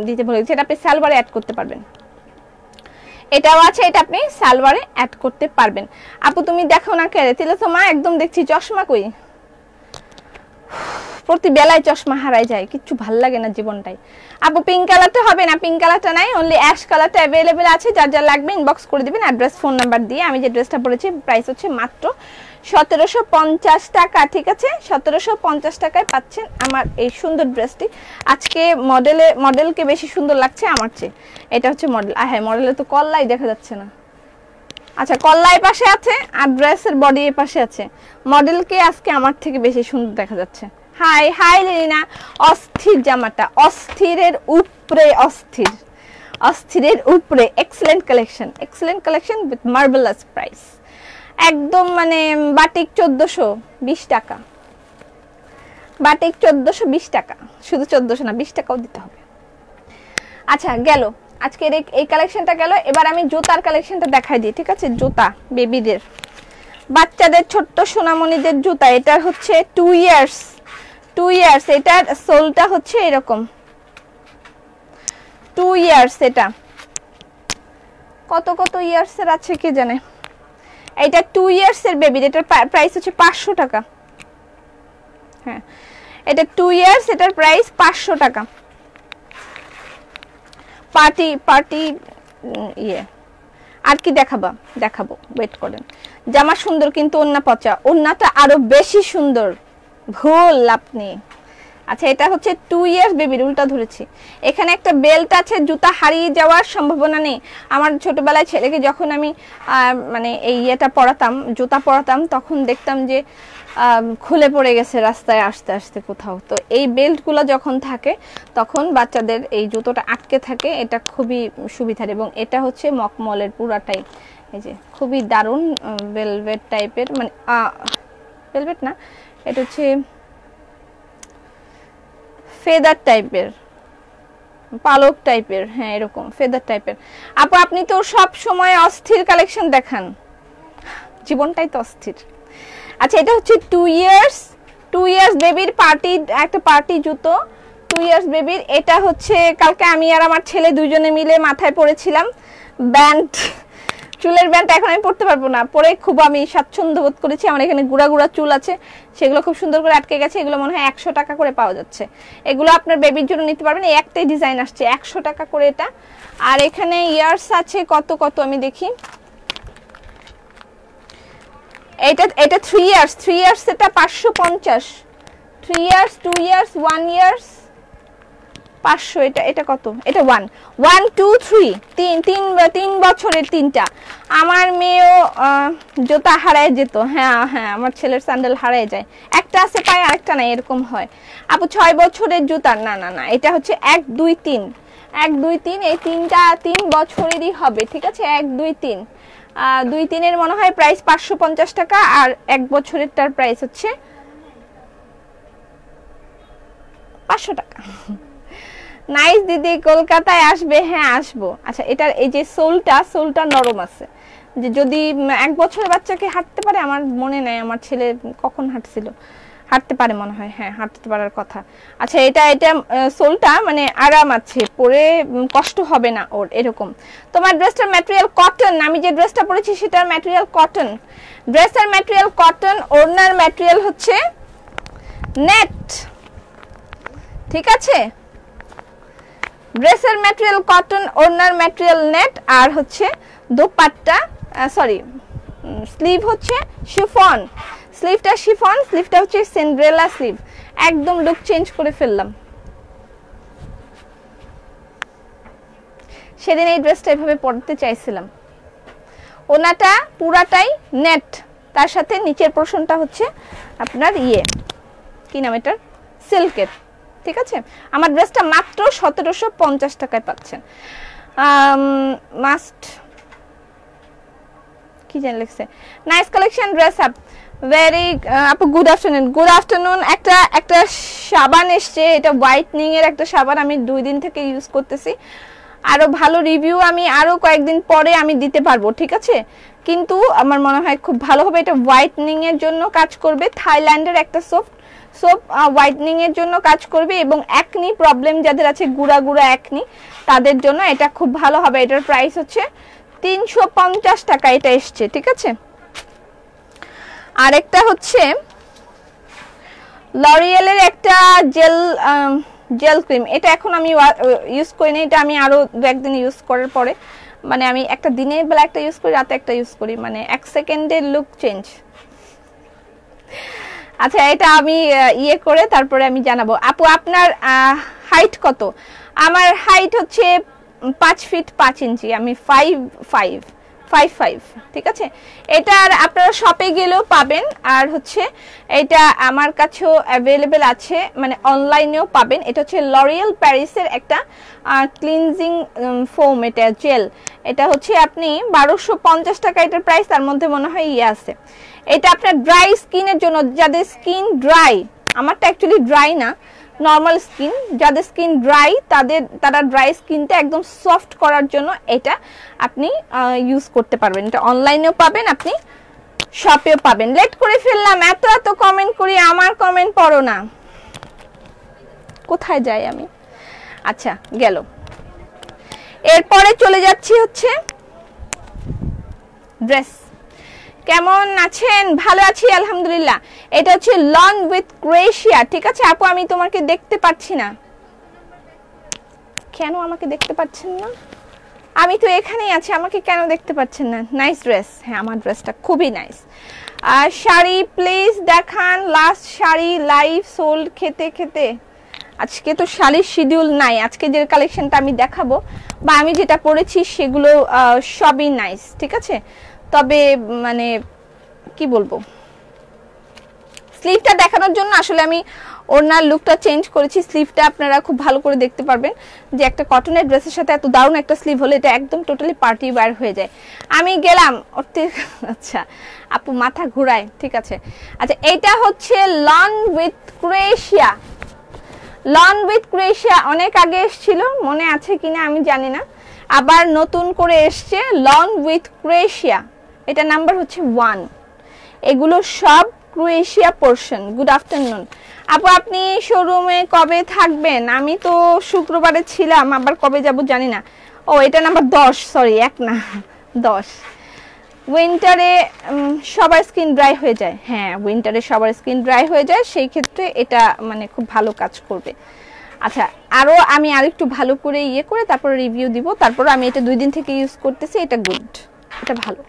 S1: দিতে ভুলে গেছি, এটা আপনি সালোয়ারে অ্যাড করতে পারবেন। এটাও আছে, এটা আপনি সালোয়ারে অ্যাড করতে পারবেন। আপু তুমি দেখো না কে? তিলোত্তমা একদম দেখছি। চশমা কই? প্রতি বেলায় চশমা হারাই যায়, কিচ্ছু ভাল লাগে না জীবনটাই। আপু পিঙ্ক কালারটা হবে না, পিঙ্ক কালারটা নাই, অনলি অ্যাশ কালারটা অ্যাভেলেবেল আছে। যার যা লাগবে ইনবক্স করে দিবেন অ্যাড্রেস ফোন নাম্বার দিয়ে। আমি যে ড্রেসটা পরেছি প্রাইস হচ্ছে মাত্র 1750 টাকা, ঠিক আছে? 1750 টাকায় পাচ্ছেন আমার এই সুন্দর ড্রেসটি। আজকে মডেলকে বেশি সুন্দর লাগছে আমার চেয়ে। এটা হচ্ছে মডেল। হ্যাঁ মডেলে তো কল্লাই দেখা যাচ্ছে না। আচ্ছা কল্লাই পাশে আছে আর ড্রেসের বডি এর পাশে আছে, মডেলকে আজকে আমার থেকে বেশি সুন্দর দেখা যাচ্ছে। হাই লিনা, অস্থির জামাটা, অস্থিরের উপরে excellent collection with marvellous price. একদম মানে বাটিক 1420 টাকা, বাটিক 1420 টাকা, শুধু 1400 না 20 টাকাও দিতে হবে। আচ্ছা গেল আজকের এই কালেকশনটা গেল। এবার আমি জুতার কালেকশনটা দেখাই দিই, ঠিক আছে? জুতা বেবিদের, বাচ্চাদের, ছোট্ট সোনামণিদের জুতা। এটা হচ্ছে 2 ইয়ার্স, এটার সোলটা হচ্ছে এরকম 2 ইয়ার্স। এটা কত ইয়ার্স এর আছে কে জানে। এটা 2 ইয়ার্স এর বেবির, এটার প্রাইস হচ্ছে 500 টাকা। হ্যাঁ এটা 2 ইয়ার্স, এটার প্রাইস 500 টাকা। পার্টি ইয়ে। আর কি দেখাবো ওয়েট করেন। জামা সুন্দর কিন্তু ওন্না পচা, ওন্নাটা আরো বেশি সুন্দর, ভুল আপনি। আচ্ছা এটা হচ্ছে 2 ইয়ার্স বেবির, উল্টা ধরেছি। এখানে একটা বেল্ট আছে, জুতা হারিয়ে যাওয়ার সম্ভাবনা নেই। আমার ছোটবেলায় ছেলেকে যখন আমি মানে এই ইয়েটা পরাতাম, জুতা পরাতাম, তখন দেখতাম যে খুলে পড়ে গেছে রাস্তায় আসতে আসতে কোথাও। তো এই বেল্টগুলো যখন থাকে তখন বাচ্চাদের এই জুতোটা আটকে থাকে, এটা খুবই সুবিধার। এবং এটা হচ্ছে মকমলের পুরাটাই, এই যে খুবই দারুণ ভেলভেট টাইপের, মানে ভেলভেট না, এটা হচ্ছে ফেদার টাইপের, পালক টাইপের, হ্যাঁ এরকম ফেদার টাইপের। আপু আপনি তো সব সময় অস্থির কালেকশন দেখান, জীবনটাই তো অস্থির। আচ্ছা এটা হচ্ছে 2 ইয়ার্স বেবির একটা পার্টি জুতো, 2 ইয়ার্স বেবির। এটা হচ্ছে কালকে আমি আর আমার ছেলে দুইজনে মিলে মাথায় পরেছিলাম ব্যান্ড, চুলের ব্যান্ড। এখন আমি পরতে পারবো না, পরে খুব আমি স্বাচ্ছন্দ্য বোধ করেছি। আমার এখানে গুড়া চুল আছে, সেগুলো খুব সুন্দর করে আটকে গেছে। এগুলো মনে হয় 100 টাকা করে পাওয়া যাচ্ছে। এগুলো আপনার বেবির জন্য নিতে পারবেন, এই একটাই ডিজাইন আসছে 100 টাকা করে এটা। আর এখানে ইয়ার্স আছে কত আমি দেখি। এটা 3 ইয়ার্স এটা 550, 3 ইয়ার্স, 2 ইয়ার্স, 1 ইয়ার্স 500। এটা কত? এটা 1 2 3 তিন বছরের তিনটা। আমার মেয়েও জুতা হারায় যেত। হ্যাঁ আমার ছেলের স্যান্ডেল হারায় যায়, একটা আছে পায়ে আরেকটা নাই, এরকম হয়। আপু 6 বছরের জুতা? না এটা হচ্ছে 1 2 3 এই তিনটা 3 বছরেরই হবে, ঠিক আছে? 1 2 3। 2-3 মনে হয় প্রাইস 550 টাকা, আর 1 বছরের টার প্রাইস হচ্ছে 500 টাকা। নাইস দিদি, কলকাতায় আসবে? হ্যাঁ আসবো। আচ্ছা, এটার এই যে সোলটা নরম আছে, যে যদি 1 বছরের বাচ্চাকে হাঁটতে পারে, আমার মনে নাই আমার ছেলে কখন হাঁটছিল, হাঁটতে পারে মনে হয়, হ্যাঁ হাঁটতে পারার কথা। আচ্ছা, এটা সোলটা মানে আরাম আছে, পরে কষ্ট হবে না ওর, এরকম। তোমার ড্রেসটার ম্যাটেরিয়াল কটন, আমি যে ড্রেসটা পরেছি সেটার ম্যাটেরিয়াল কটন, ড্রেসের ম্যাটেরিয়াল কটন, ওড়নার ম্যাটেরিয়াল হচ্ছে নেট, ঠিক আছে? ড্রেসের ম্যাটেরিয়াল কটন, ওড়নার ম্যাটেরিয়াল নেট, আর হচ্ছে দোপাট্টা স্লিভ হচ্ছে শিফন, স্লিভটা শিফন, স্লিভটা হচ্ছে সিন্ড্রেলা স্লিভ। একদম লুক চেঞ্জ করে ফেললাম। সেদিন এই ড্রেসটা এভাবে পরতে চাইছিলাম। ওনাটা পুরাটাই নেট, তার সাথে নিচের পোরশনটা হচ্ছে আপনার কি নাম এটার, সিল্কের, ঠিক আছে? আমার ড্রেসটা মাত্র 1750 টাকায় পাচ্ছেন। মাস্ট কি জানি লিখছে, nice collection dress up, very আপু গুড আফটারনুন। Good afternoon. একটা সাবান এসছে, এটা হোয়াইটনিং এর একটা সাবান, আমি 2 দিন থেকে ইউজ করতেছি। আরো ভালো রিভিউ আমি আরো কয়েকদিন পরে আমি দিতে পারবো, ঠিক আছে? কিন্তু আমার মনে হয় খুব ভালো হবে। এটা হোয়াইটনিং এর জন্য কাজ করবে, থাইল্যান্ডের একটা সোপ হোয়াইটনিং এর জন্য কাজ করবে, এবং অ্যাকনি প্রবলেম যাদের আছে, গুড়া অ্যাকনি, তাদের জন্য এটা খুব ভালো হবে। এটার প্রাইস হচ্ছে 350 টাকা, এটা এসছে, ঠিক আছে? আরেকটা হচ্ছে লরিয়েলের একটা জেল ক্রিম, এটা এখন আমি ইউজ করি না, এটা আমি আরো 2-1 দিন ইউজ করার পরে, মানে আমি একটা দিনের বেলা একটা ইউজ করি, রাতে একটা ইউজ করি, মানে 1 সেকেন্ডের লুক চেঞ্জ। আচ্ছা, এটা আমি করে তারপরে আমি জানাবো। আপু আপনার হাইট কত? আমার হাইট হচ্ছে 5 ফিট 5 ইঞ্চি, আমি 5'5", ঠিক আছে? এটা আপনারা শপে গেলেও পাবেন, আর হচ্ছে এটা আমার কাছেও অ্যাভেলেবেল আছে, মানে অনলাইনেও পাবেন। এটা হচ্ছে লরিয়েল প্যারিসের একটা ক্লিনজিং ফোম, এটা জেল, এটা হচ্ছে আপনি 1250 টাকা এটার প্রাইস, তার মধ্যে মনে হয় আছে। এটা আপনার ড্রাই স্কিনের জন্য, যাদের স্কিন ড্রাই, আমারটা অ্যাকচুয়ালি ড্রাই না, নর্মাল স্কিন, যাদের স্কিন ড্রাই তারা ড্রাই স্কিনটা একদম সফট করার জন্য এটা আপনি ইউজ করতে পারবেন। এটা অনলাইনেও পাবেন, আপনি শপেও পাবেন। লেট করে ফেললাম, এত কমেন্ট করি, আমার কমেন্ট পড়ো না, কোথায় যাই আমি? আচ্ছা, গেল। এরপরে চলে যাচ্ছি হচ্ছে ড্রেস। কেমন আছেন? ভালো আছি আলহামদুলিল্লাহ। এটা হচ্ছে লন উইথ ক্রোয়েশিয়া, ঠিক আছে? আপু আমি তোমাকে দেখতে পাচ্ছি না, কেন আমাকে দেখতে পাচ্ছেন না? আমি তো এখানেই আছি, আমাকে কেন দেখতে পাচ্ছেন না? নাইস ড্রেস, হ্যাঁ আমার ড্রেসটা খুবই নাইস। শাড়ি প্লিজ দেখান, লাস্ট শাড়ি লাইভ সোল্ড খেতে। আজকে তো শাড়ির শিডিউল নাই, আজকে যে কালেকশনটা আমি দেখাবো বা আমি যেটা পরেছি সেগুলো সবই নাইস, ঠিক আছে? তবে মানে কি বলবো, স্লিভটা দেখানোর জন্য আসলে আমি ওড়নার লুকটা চেঞ্জ করেছি। স্লিভটা আপনারা খুব ভালো করে দেখতে পারবেন যে একটা কটনের ড্রেসের সাথে এত দারুণ একটা স্লিভ হলে এটা একদম টোটালি পার্টি ওয়্যার হয়ে যায়। আমি গেলাম আচ্ছা আপু মাথা ঘুরায়, ঠিক আছে? আচ্ছা, এটা হচ্ছে lawn with Croatia. Lawn with Croatia অনেক আগে এসেছিল, মনে আছে কিনা আমি জানি না, আবার নতুন করে এসছে লন উইথ ক্রোয়েশিয়া। এটা নাম্বার হচ্ছে 1। এগুলো সব ক্রোয়েশিয়া পোর্শন। গুড আফটারনুন আপু, আপনি শোরুমে কবে থাকবেন? আমি তো শুক্রবারে ছিলাম, আবার কবে যাব জানি না। ও এটা নাম্বার 10, সরি 1 না 10। উইন্টারে সবার স্কিন ড্রাই হয়ে যায়, হ্যাঁ উইন্টারে সবার স্কিন ড্রাই হয়ে যায়, সেই ক্ষেত্রে এটা মানে খুব ভালো কাজ করবে। আচ্ছা, আরো আমি আরেকটু ভালো করে করে তারপর রিভিউ দিব। তারপর আমি এটা 2 দিন থেকে ইউজ করতেছি, এটা গুড, এটা ভালো।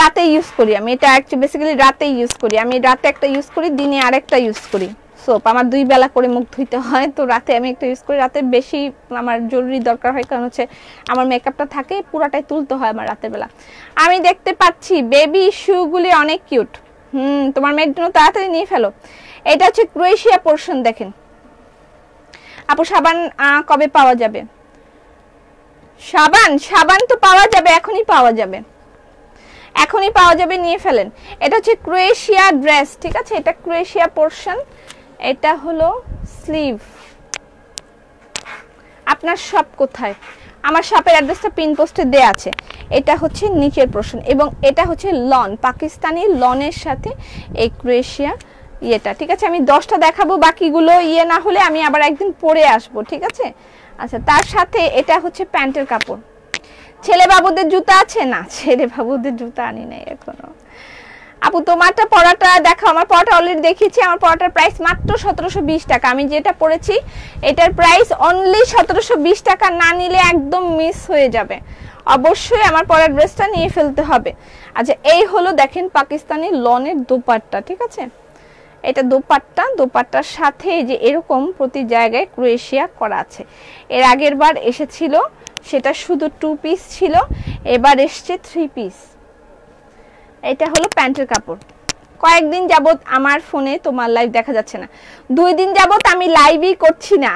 S1: রাতে ইউজ করি আমি এটা, অ্যাকচুয়ালি বেসিক্যালি রাতে ইউজ করি আমি। রাতে একটা ইউজ করি, দিনে আরেকটা ইউজ করি। সোপ আমার 2 বেলা করে মুখ ধুইতে হয়, তো রাতে আমি একটা ইউজ করি। রাতে বেশি আমার জরুরি দরকার হয়, কারণ হচ্ছে আমার মেকআপটা থাকে পুরাটাই তুলতে হয় আমার রাতের বেলা। আমি দেখতে পাচ্ছি বেবি শুগুলি অনেক কিউট। তোমার মেয়ের জন্য তাড়াতাড়ি নিয়ে ফেলো। এটা হচ্ছে ক্রোয়েশিয়া পোর্শন। দেখেন আপু, সাবান কবে পাওয়া যাবে? সাবান তো পাওয়া যাবে, এখনই পাওয়া যাবে। এখনই পাওয়া যাবে, নিয়ে ফেলেন। এটা হচ্ছে ক্রোয়েশিয়া ড্রেস, ঠিক আছে, এটা ক্রোয়েশিয়া পোরশন। এটা হলো স্লিভ। আপনার শপ কোথায়? আমার শপের অ্যাড্রেসটা পিন পোস্টে দেয়া আছে। এটা হচ্ছে নিচের পোরশন এবং এটা হচ্ছে লন, পাকিস্তানি লনের সাথে এই ক্রোয়েশিয়া ইয়েটা, ঠিক আছে। আমি 10টা দেখাবো, বাকিগুলো ইয়ে না হলে আমি আবার একদিন পরে আসবো, ঠিক আছে। আচ্ছা, তার সাথে এটা হচ্ছে প্যান্টের কাপড়। ছেলে বাবুদের জুতা আছে না? ছেলে বাবুদের জুতা আনি নাই এখনো। আপু তোমারটা পড়াটা দেখো, আমার পড়াটা অলরেডি দেখিয়েছি। আমার পড়াটার প্রাইস মাত্র 1720 টাকা। আমি যেটা পড়েছি এটার প্রাইস অনলি 1720 টাকা। না নিলে একদম মিস হয়ে যাবে। অবশ্যই আমার পড়ার ড্রেসটা নিয়ে ফেলতে হবে। আচ্ছা, এই হলো দেখেন পাকিস্তানি লনের দোপাট্টা, ঠিক আছে। এটা দোপাট্টা, দোপাট্টার সাথে যে এরকম প্রতি জায়গায় ক্রোয়েশিয়া করা আছে। এর আগের বার এসেছিল সেটা শুধু 2 পিস ছিল, এবার এসছে 3 পিস। এটা হলো প্যান্টের কাপড়। কয়েকদিন যাবত আমার ফোনে তোমার লাইভ দেখা যাচ্ছে না, 2 দিন যাবত আমি লাইভই করছি না।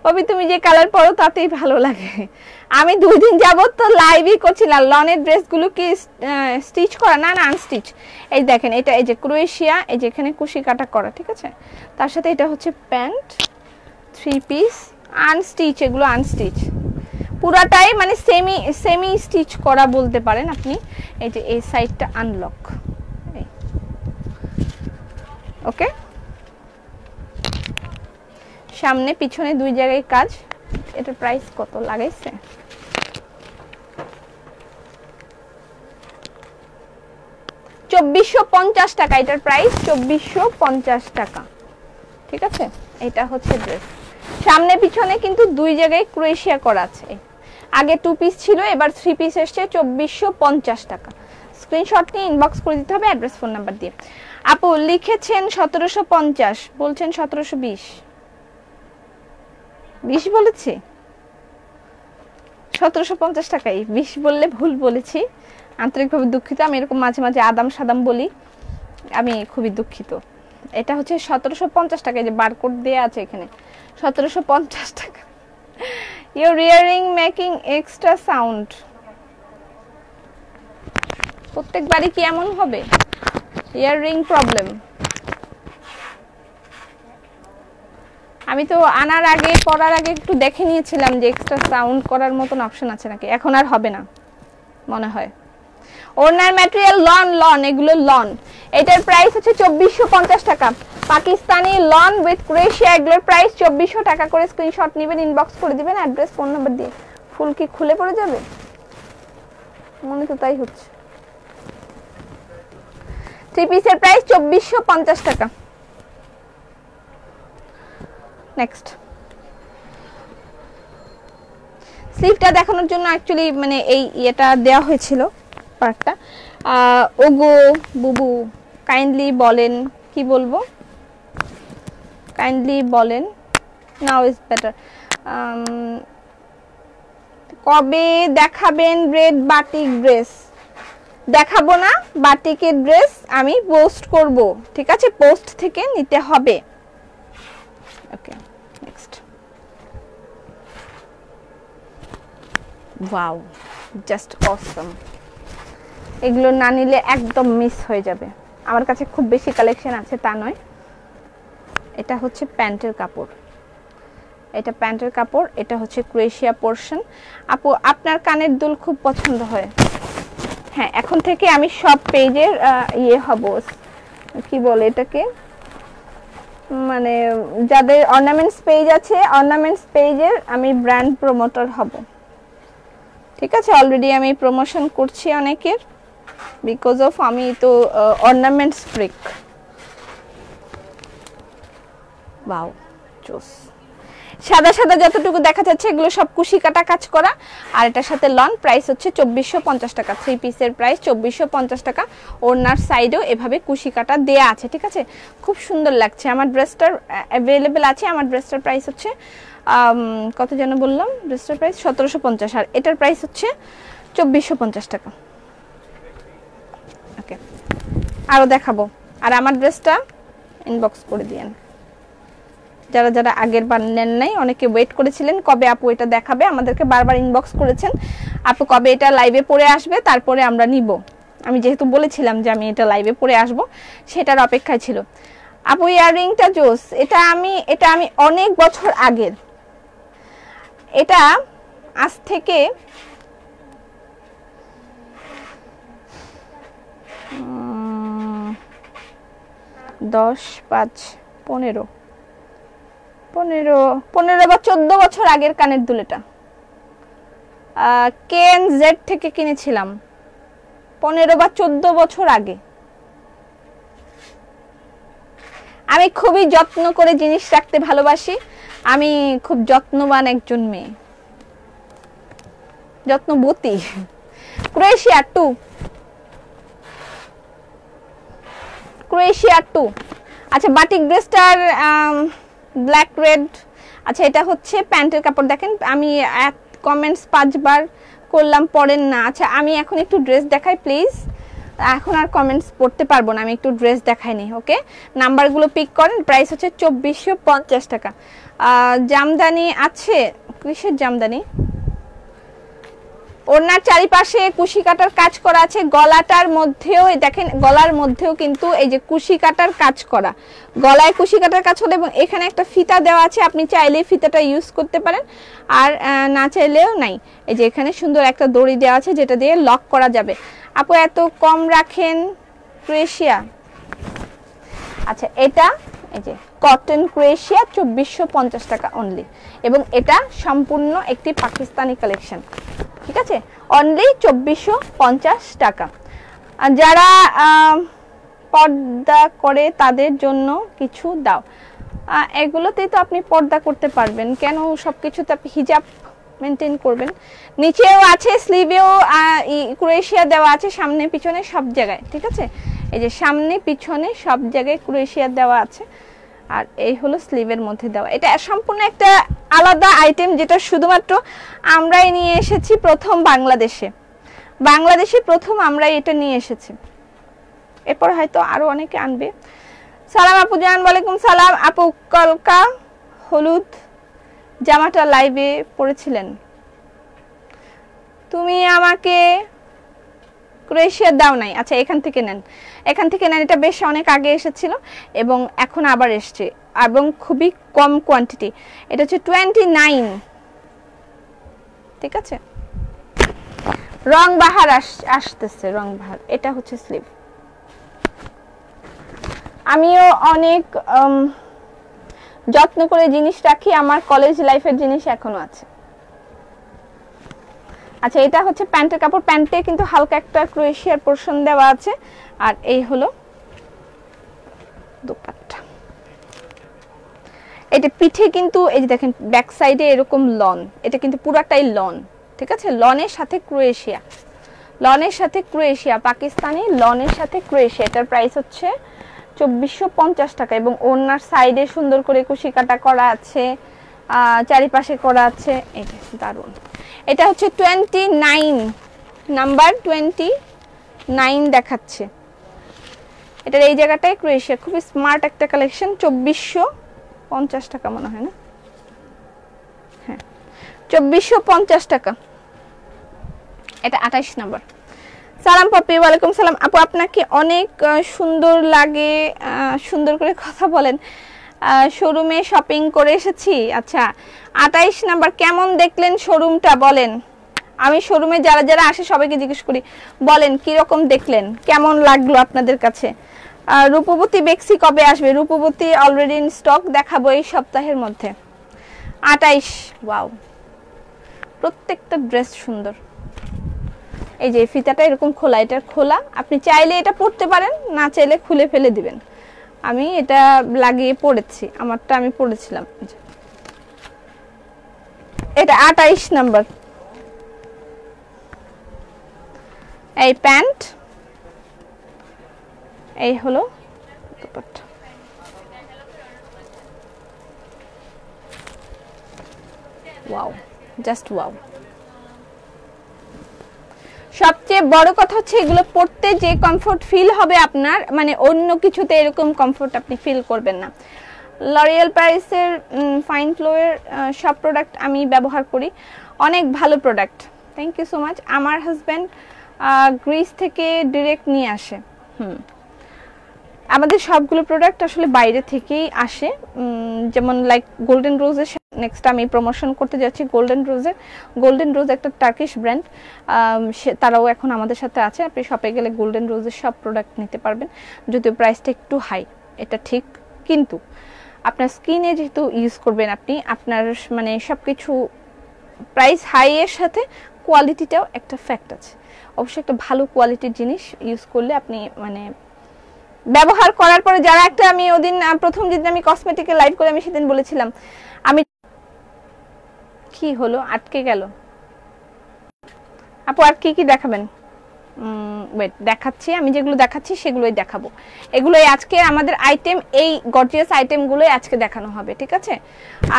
S1: কবি তুমি যে কালার পরো তাতেই ভালো লাগে। আমি 2 দিন যাবত তো লাইভই করছি না। লনের ড্রেসগুলো কি স্টিচ করা? না না, আনস্টিচ। এই দেখেন, এটা এই যে ক্রোয়েশিয়া, এই যে এখানে কুশি কাটা করা, ঠিক আছে। তার সাথে এটা হচ্ছে প্যান্ট, 3 পিস, আনস্টিচ। এগুলো আনস্টিচ পুরাটাই, মানে সেমি স্টিচ করা বলতে পারেন আপনি। এই যে এই সাইডটা আনলক, ওকে। সামনে পিছনে 2 জায়গায় কাজ। এটার প্রাইস কত লাগাইছে? 2450 টাকা। এটার প্রাইস 2450 টাকা, ঠিক আছে। এটা হচ্ছে ড্রেস। সামনে পিছনে কিন্তু 2 জায়গায় ক্রোয়েশিয়া করা আছে। আগে 2 পিস ছিল, এবার 3 পিস এসছে 2450 টাকা। স্ক্রিনশট নিয়ে ইনবক্স করে দিতে হবে অ্যাড্রেস ফোন নাম্বার দিয়ে। আপু লিখেছেন 1750, বলছেন 1720। 20 বলেছি? 1750 টাকাই। 20 বললে ভুল বলেছি, আন্তরিকভাবে দুঃখিত। আমি এরকম মাঝে মাঝে আদাম সাদাম বলি, আমি খুবই দুঃখিত। এটা হচ্ছে 1750 টাকা, যে বারকোড দেয়া আছে এখানে, 1750 টাকা। Your earring making extra sound. প্রত্যেকবারই কি এমন হবে? Earring problem. আমি তো আনার আগে, পড়ার আগে একটু দেখে নিয়েছিলাম যে এক্সট্রা সাউন্ড করার মতন অপশন আছে নাকি। এখন আর হবে না মনে হয়। ওনার ম্যাটেরিয়াল লন, এগুলো লন। এটার প্রাইস হচ্ছে 2450 টাকা। পাকিস্তানি লন উইথ ক্রোয়েশিয়া, এগুলোর প্রাইস 2400 টাকা করে। স্ক্রিনশট নেবেন, ইনবক্স করে দিবেন অ্যাড্রেস ফোন নাম্বার দিয়ে। ফুল কি খুলে পড়ে যাবে? মনে তো তাই হচ্ছে। 3 পিসের প্রাইস 2450 টাকা। নেক্সট, স্লিভটা দেখানোর জন্য অ্যাকচুয়ালি মানে এই এটা দেওয়া হয়েছিল পার্টটা। ওগো বুবু কাইন্ডলি বলেন, কি বলবো, কাইন্ডলি বলেন। Now is better. কবে দেখাবেন রেড বাটিক ড্রেস? দেখাবো না, বাটিকের ড্রেস আমি পোস্ট করব, ঠিক আছে। পোস্ট থেকে নিতে হবে, okay. Next, wow, just awesome. এগুলো না নিলে একদম মিস হয়ে যাবে। আমার কাছে খুব বেশি কালেকশন আছে তা নয়। এটা হচ্ছে প্যান্টের কাপড়, এটা প্যান্টের কাপড়। এটা হচ্ছে ক্রোয়েশিয়া পোরশন। আপু আপনার কানের দুল খুব পছন্দ হয়। হ্যাঁ, এখন থেকে আমি সব পেজের ইয়ে হব, কি বলে এটাকে, মানে যাদের অর্নামেন্টস পেজ আছে, অর্নামেন্টস পেজের আমি ব্র্যান্ড প্রমোটার হব, ঠিক আছে। অলরেডি আমি প্রমোশন করছি অনেকের, বিকজ অফ আমি তো অর্নামেন্টস ফ্রিক। ওয়াও, জোস। সাদা সাদা যতটুকু দেখা যাচ্ছে এগুলো সব কুশি কাটা কাজ করা। আর এটার সাথে লন, প্রাইস হচ্ছে 2450 টাকা। 3 পিসের প্রাইস 2450 টাকা। ওনার সাইডেও এভাবে কুশি কাটা দেয়া আছে, ঠিক আছে। খুব সুন্দর লাগছে। আমার ড্রেসটার অ্যাভেলেবেল আছে। আমার ড্রেসটার প্রাইস হচ্ছে কত যেন বললাম, ড্রেসটার প্রাইস 1750, আর এটার প্রাইস হচ্ছে 2450 টাকা। ওকে, আরও দেখাবো। আর আমার ড্রেসটা ইনবক্স করে দিয়েন। যারা যারা আগের বার নেন নাই, অনেকে ওয়েট করেছিলেন কবে আপু এটা দেখাবে, আমাদেরকে বারবার ইনবক্স করেছেন। আপু কবে এটা লাইভে পড়ে আসবে, তারপরে আমরা নিব। আমি যেহেতু বলেছিলাম যে আমি এটা লাইভে পড়ে আসব, সেটার অপেক্ষায় ছিল। আপু ইয়াররিংটা জোস, এটা আমি অনেক বছর আগের, এটা আজ থেকে 10, 5, 15 বা 14 বছর আগের কানের দুল। এটা KNZ থেকে কিনেছিলাম 15 বা 14 বছর আগে। আমি খুবই যত্ন করে জিনিস রাখতে ভালোবাসি, আমি খুব যত্নবান একজন মেয়ে, যত্নবতী। ক্রোয়েশিয়া 2। আচ্ছা বাটিক ড্রেসটার ব্ল্যাক রেড। আচ্ছা এটা হচ্ছে প্যান্টের কাপড়। দেখেন আমি কমেন্টস 5 বার করলাম, পড়েন না। আচ্ছা আমি এখন একটু ড্রেস দেখাই প্লিজ, এখন আর কমেন্টস পড়তে পারবো না, আমি একটু ড্রেস দেখাইনি। ওকে, নাম্বারগুলো পিক করেন। প্রাইস হচ্ছে 2450 টাকা। জামদানি আছে, কিসের জামদানি? ওনার চারিপাশে কুশি কাটার কাজ করা আছে, গলাটার মধ্যেও দেখেন, গলার মধ্যেও কিন্তু এই যে কুশি কাটার কাজ করা, গলায় কুশি কাটার কাজ করা, এবং এখানে একটা ফিতা দেওয়া আছে, আপনি চাইলে ফিতাটা ইউজ করতে পারেন, আর না চাইলেও নাই। এই যে এখানে সুন্দর একটা দড়ি দেওয়া আছে যেটা দিয়ে লক করা যাবে। আপু এত কম রাখেন ক্রোয়েশিয়া? আচ্ছা এটা এই যে কটন ক্রোয়েশিয়া 2450 টাকা অনলি, এবং এটা সম্পূর্ণ একটি পাকিস্তানি কালেকশন, ঠিক আছে? অনলি 2450 টাকা। যারা পর্দা করে তাদের জন্য কিছু দাও। এগুলোতেই তো আপনি পর্দা করতে পারবেন, কেন সবকিছুতে আপনি হিজাব মেনটেন করবেন? নিচেও আছে, স্লিভেও ক্রোয়েশিয়া দেওয়া আছে, সামনে পিছনে সব জায়গায়, ঠিক আছে? এই যে সামনে পিছনে সব জায়গায় ক্রোয়েশিয়া দেওয়া আছে, আর এই হলো স্লিভের মধ্যে দেওয়া। এটা সম্পূর্ণ একটা আলাদা আইটেম, যেটা শুধুমাত্র আমরাই নিয়ে এসেছি প্রথম বাংলাদেশে প্রথম আমরাই এটা নিয়ে এসেছি, এরপর হয়তো আরো অনেকে আনবে। সালাম আপু জান, ওয়ালাইকুম সালাম। আপু কলকা হলুদ জামাটা লাইভে পড়েছিলেন, তুমি আমাকে ক্রোয়েশিয়া দাও নাই। আচ্ছা এখান থেকে নেন, এটা বেশ অনেক আগে এসেছিল এবং এখন আবার এসছে, এবং খুবই কম কোয়ান্টিটি। এটা হচ্ছে 29, ঠিক আছে? রং বাহার আসতেছে, রং বাহার। এটা হচ্ছে স্লিভ। আমিও অনেক যত্ন করে জিনিস রাখি, আমার কলেজ লাইফের জিনিস এখনো আছে। আচ্ছা এটা হচ্ছে প্যান্টের কাপড়, প্যান্টে কিন্তু হালকা একটা ক্রোয়েশিয়ার পোরশন দেওয়া আছে, আর এই হলো দোপাট্টা। এটা পিঠে কিন্তু এই যে দেখেন ব্যাক সাইডে এরকম লন, এটা কিন্তু পুরাটাই লন, ঠিক আছে? লনের সাথে ক্রোয়েশিয়া, পাকিস্তানি লনের সাথে ক্রোয়েশিয়া। এটার প্রাইস হচ্ছে 2450 টাকা, এবং ওনার সাইডে সুন্দর করে কুশি কাটা করা আছে, চারিপাশে করা আছে। এই যে দারুন। এটা হচ্ছে 29, নাম্বার 29 দেখাচ্ছে। এটার এই জায়গাটায় ক্রোয়েশিয়া, খুবই স্মার্ট একটা কালেকশন। 2450 টাকা মনে হয় না? হ্যাঁ 2450 টাকা। এটা 28 নাম্বার। সালাম পপি, ওয়ালাইকুম সালাম। আপু আপনাকে অনেক সুন্দর লাগে, সুন্দর করে কথা বলেন। শোরুমে শপিং করে এসেছি। আচ্ছা 28 নাম্বার, কেমন দেখলেন শোরুমটা বলেন? আমি শোরুমে যারা আসে সবাইকে জিজ্ঞেস করি, বলেন কি রকম দেখলেন, কেমন লাগলো আপনাদের কাছে? রূপবতী বেক্সি কবে আসবে? রূপবতী অলরেডি ইন স্টক, দেখাবো এই সপ্তাহের মধ্যে। 28, ওয়াও, প্রত্যেকটা ড্রেস সুন্দর। এই যে ফিতাটা এরকম খোলা, এটার খোলা, আপনি চাইলে এটা পরতে পারেন, না চাইলে খুলে ফেলে দিবেন। আমি এটা লাগিয়ে পরেছি, আমারটা আমি পরেছিলাম। এটা 28 নাম্বার। এই প্যান্ট, এই হলো দুপাট্টা। Wow, just wow. সবচেয়ে বড় কথা হচ্ছে এগুলো পড়তে যে কমফোর্ট ফিল হবে আপনার, মানে অন্য কিছুতে এরকম কমফোর্ট আপনি ফিল করবেন না। লরিয়াল প্যারিসের ফাইন ফ্লোয়ের সব প্রোডাক্ট আমি ব্যবহার করি, অনেক ভালো product, thank you so much. আমার হাজব্যান্ড গ্রিস থেকে ডিরেক্ট নিয়ে আসে। আমাদের সবগুলো প্রোডাক্ট আসলে বাইরে থেকেই আসে, যেমন লাইক গোল্ডেন রোজের নেক্সট আমি প্রমোশন করতে যাচ্ছি গোল্ডেন রোজ একটা টার্কিশ ব্র্যান্ড, তারাও এখন আমাদের সাথে আছে। আপনি শপে গেলে গোল্ডেন রোজের সব প্রোডাক্ট নিতে পারবেন, যদিও প্রাইসটা একটু হাই, এটা ঠিক, কিন্তু আপনার স্কিনে যেহেতু ইউজ করবেন আপনি, আপনার মানে সব কিছু প্রাইস হাই এর সাথে কোয়ালিটিটাও একটা ফ্যাক্ট আছে। অবশ্যই একটা ভালো কোয়ালিটির জিনিস ইউজ করলে আপনি মানে ব্যবহার করার পরে যারা একটা, আমি ওদিন প্রথম যেদিন আমি কসমেটিকে লাইভ করে আমি সেদিন বলেছিলাম, আমি কি হলো আটকে গেল আপু, আর কি কি দেখাবেন? ওয়েট, দেখাচ্ছি, আমি যেগুলো দেখাচ্ছি সেগুলোই দেখাবো। এগুলোই আজকে আমাদের আইটেম, এই গর্জিয়াস আইটেমগুলোই আজকে দেখানো হবে, ঠিক আছে?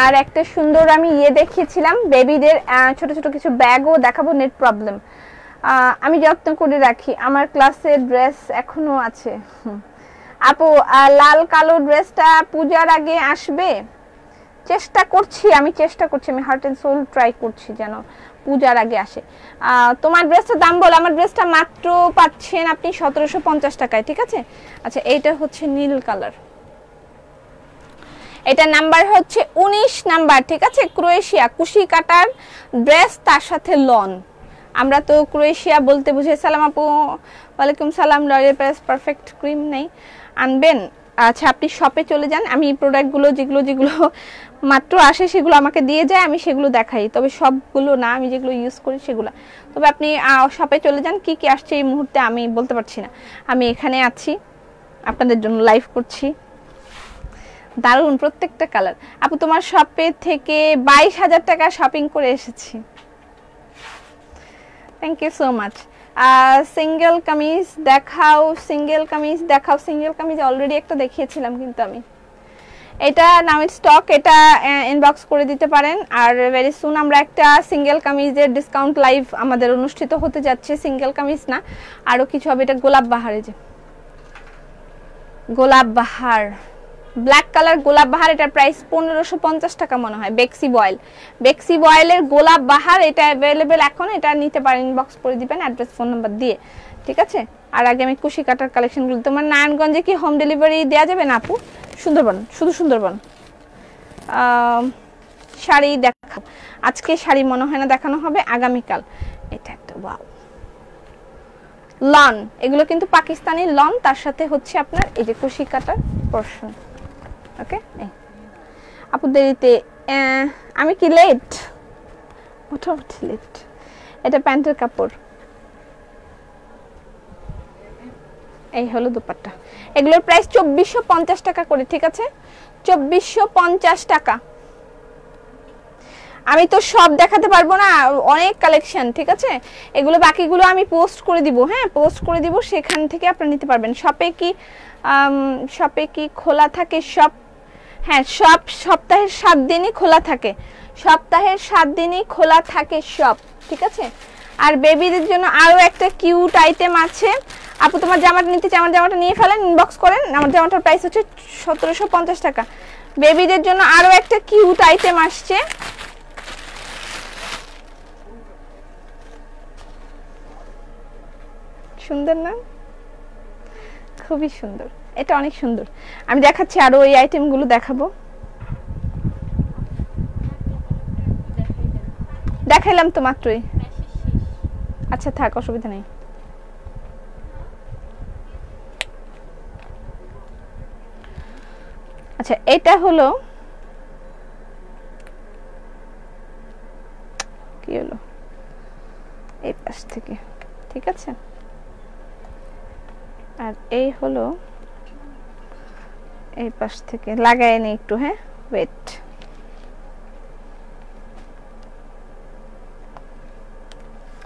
S1: আর একটা সুন্দর আমি দেখিয়েছিলাম বেবিদের ছোট ছোট কিছু ব্যাগও দেখাবো, নেট প্রবলেম আমি যত্ন করে রাখি, আমার ক্লাসের ড্রেস এখনো আছে। আপু লাল কালো ড্রেসটা পূজার আগে আসবে, চেষ্টা করছি আমি হার্ট এন্ড সোল ট্রাই করছি যেন পূজার আগে আসে। তোমার ড্রেসটার দাম বল। আমার ড্রেসটা মাত্র পাচ্ছেন আপনি 1750 টাকায়, ঠিক আছে? আচ্ছা, এইটা হচ্ছে নীল কালার, এটা নাম্বার হচ্ছে 19 নাম্বার, ঠিক আছে? ক্রোয়েশিয়া কুশি কাটার ড্রেস, তার সাথে লন। আমরা তো ক্রোয়েশিয়া বলতে বুঝে। সালাম আপু, ওয়ালাইকুম সালাম। লরিয়াল প্যারিস পারফেক্ট ক্রিম নেই, আনবেন? আচ্ছা, আপনি শপে চলে যান, আমি প্রোডাক্টগুলো যেগুলো মাত্র আসে সেগুলো আমাকে দিয়ে যায়, আমি সেগুলো দেখাই, তবে সবগুলো না, আমি যেগুলো ইউজ করি সেগুলো। তবে আপনি শপে চলে যান, কি কি আসছে এই মুহূর্তে আমি বলতে পারছি না, আমি এখানে আছি আপনাদের জন্য লাইভ করছি। দারুণ প্রত্যেকটা কালার। আপু তোমার শপে থেকে 22,000 টাকা শপিং করে এসেছি, thank you so much. Single kameez দেখাও, সিঙ্গেল কামিজ অলরেডি একটা দেখিয়েছিলাম, কিন্তু আমি এটা নাও স্টক, এটা ইনবক্স করে দিতে পারেন। আর ভেরি সুন আমরা একটা সিঙ্গেল কামিজের ডিসকাউন্ট লাইভ আমাদের অনুষ্ঠিত হতে যাচ্ছে, সিঙ্গেল কামিজ না, আরো কিছু হবে। এটা গোলাপ বাহারে, যে গোলাপ বাহার, ব্ল্যাক কালার গোলাপ বাহার, এটার প্রাইস 1550 টাকা মনে হয়। বেক্সি বয়েলের গোলাপ বাহার, এটা অ্যাভেলেবেল এখন, এটা নিতে পারেন, ইনবক্স করে দিবেন অ্যাড্রেস ফোন নাম্বার দিয়ে, ঠিক আছে? আর আগে আমি কুশি কাটার কালেকশনগুলো, তোমার নারায়ণগঞ্জে কি হোম ডেলিভারি দেওয়া যাবে না আপু? সুন্দরবন, শুধু সুন্দরবন। শাড়ি দেখাও, আজকে শাড়ি মনে হয় না দেখানো হবে, আগামীকাল। এটা একটা ওয়াও লন, এগুলো কিন্তু পাকিস্তানি লন, তার সাথে হচ্ছে আপনার এই যে কুশি কাটার পোরশন। ওকে, আপু দেরিতে আমি কি লেট? মোটামুটি লেট। এটা প্যান্টের কাপড়, এই হলো দুপাট্টা। এগুলোর প্রাইস 2450 টাকা করে, ঠিক আছে? 2450 টাকা। আমি তো সব দেখাতে পারবো না, অনেক কালেকশন, ঠিক আছে? এগুলো বাকিগুলো আমি পোস্ট করে দিব, হ্যাঁ পোস্ট করে দিব, সেখান থেকে আপনারা নিতে পারবেন। শপে কি খোলা থাকে? সব, হ্যাঁ, সব সপ্তাহের 7 দিনই খোলা থাকে, সপ্তাহের 7 দিনই খোলা থাকে সব, ঠিক আছে? আর বেবিদের জন্য আরো একটা কিউট আইটেম আছে। আপু তোমার জামাটা নিতে চাই, আমার জামাটা নিয়ে ফেলেন, ইনবক্স করেন। আমার জামাটার প্রাইস হচ্ছে 1750 টাকা। বেবিদের জন্য আরো একটা কিউট আইটেম আসছে, সুন্দর না? খুবই সুন্দর, এটা অনেক সুন্দর। আমি দেখাচ্ছি, আরো এই আইটেমগুলো দেখাবো। দেখাইলাম তো মাত্রই। আচ্ছা থাক, অসুবিধা নেই। আচ্ছা, এটা হলো কি হলো এই পাশ থেকে, ঠিক আছে? আর এই হলো এই পাশ থেকে, লাগাই নি একটু, হ্যাঁ ওয়েট।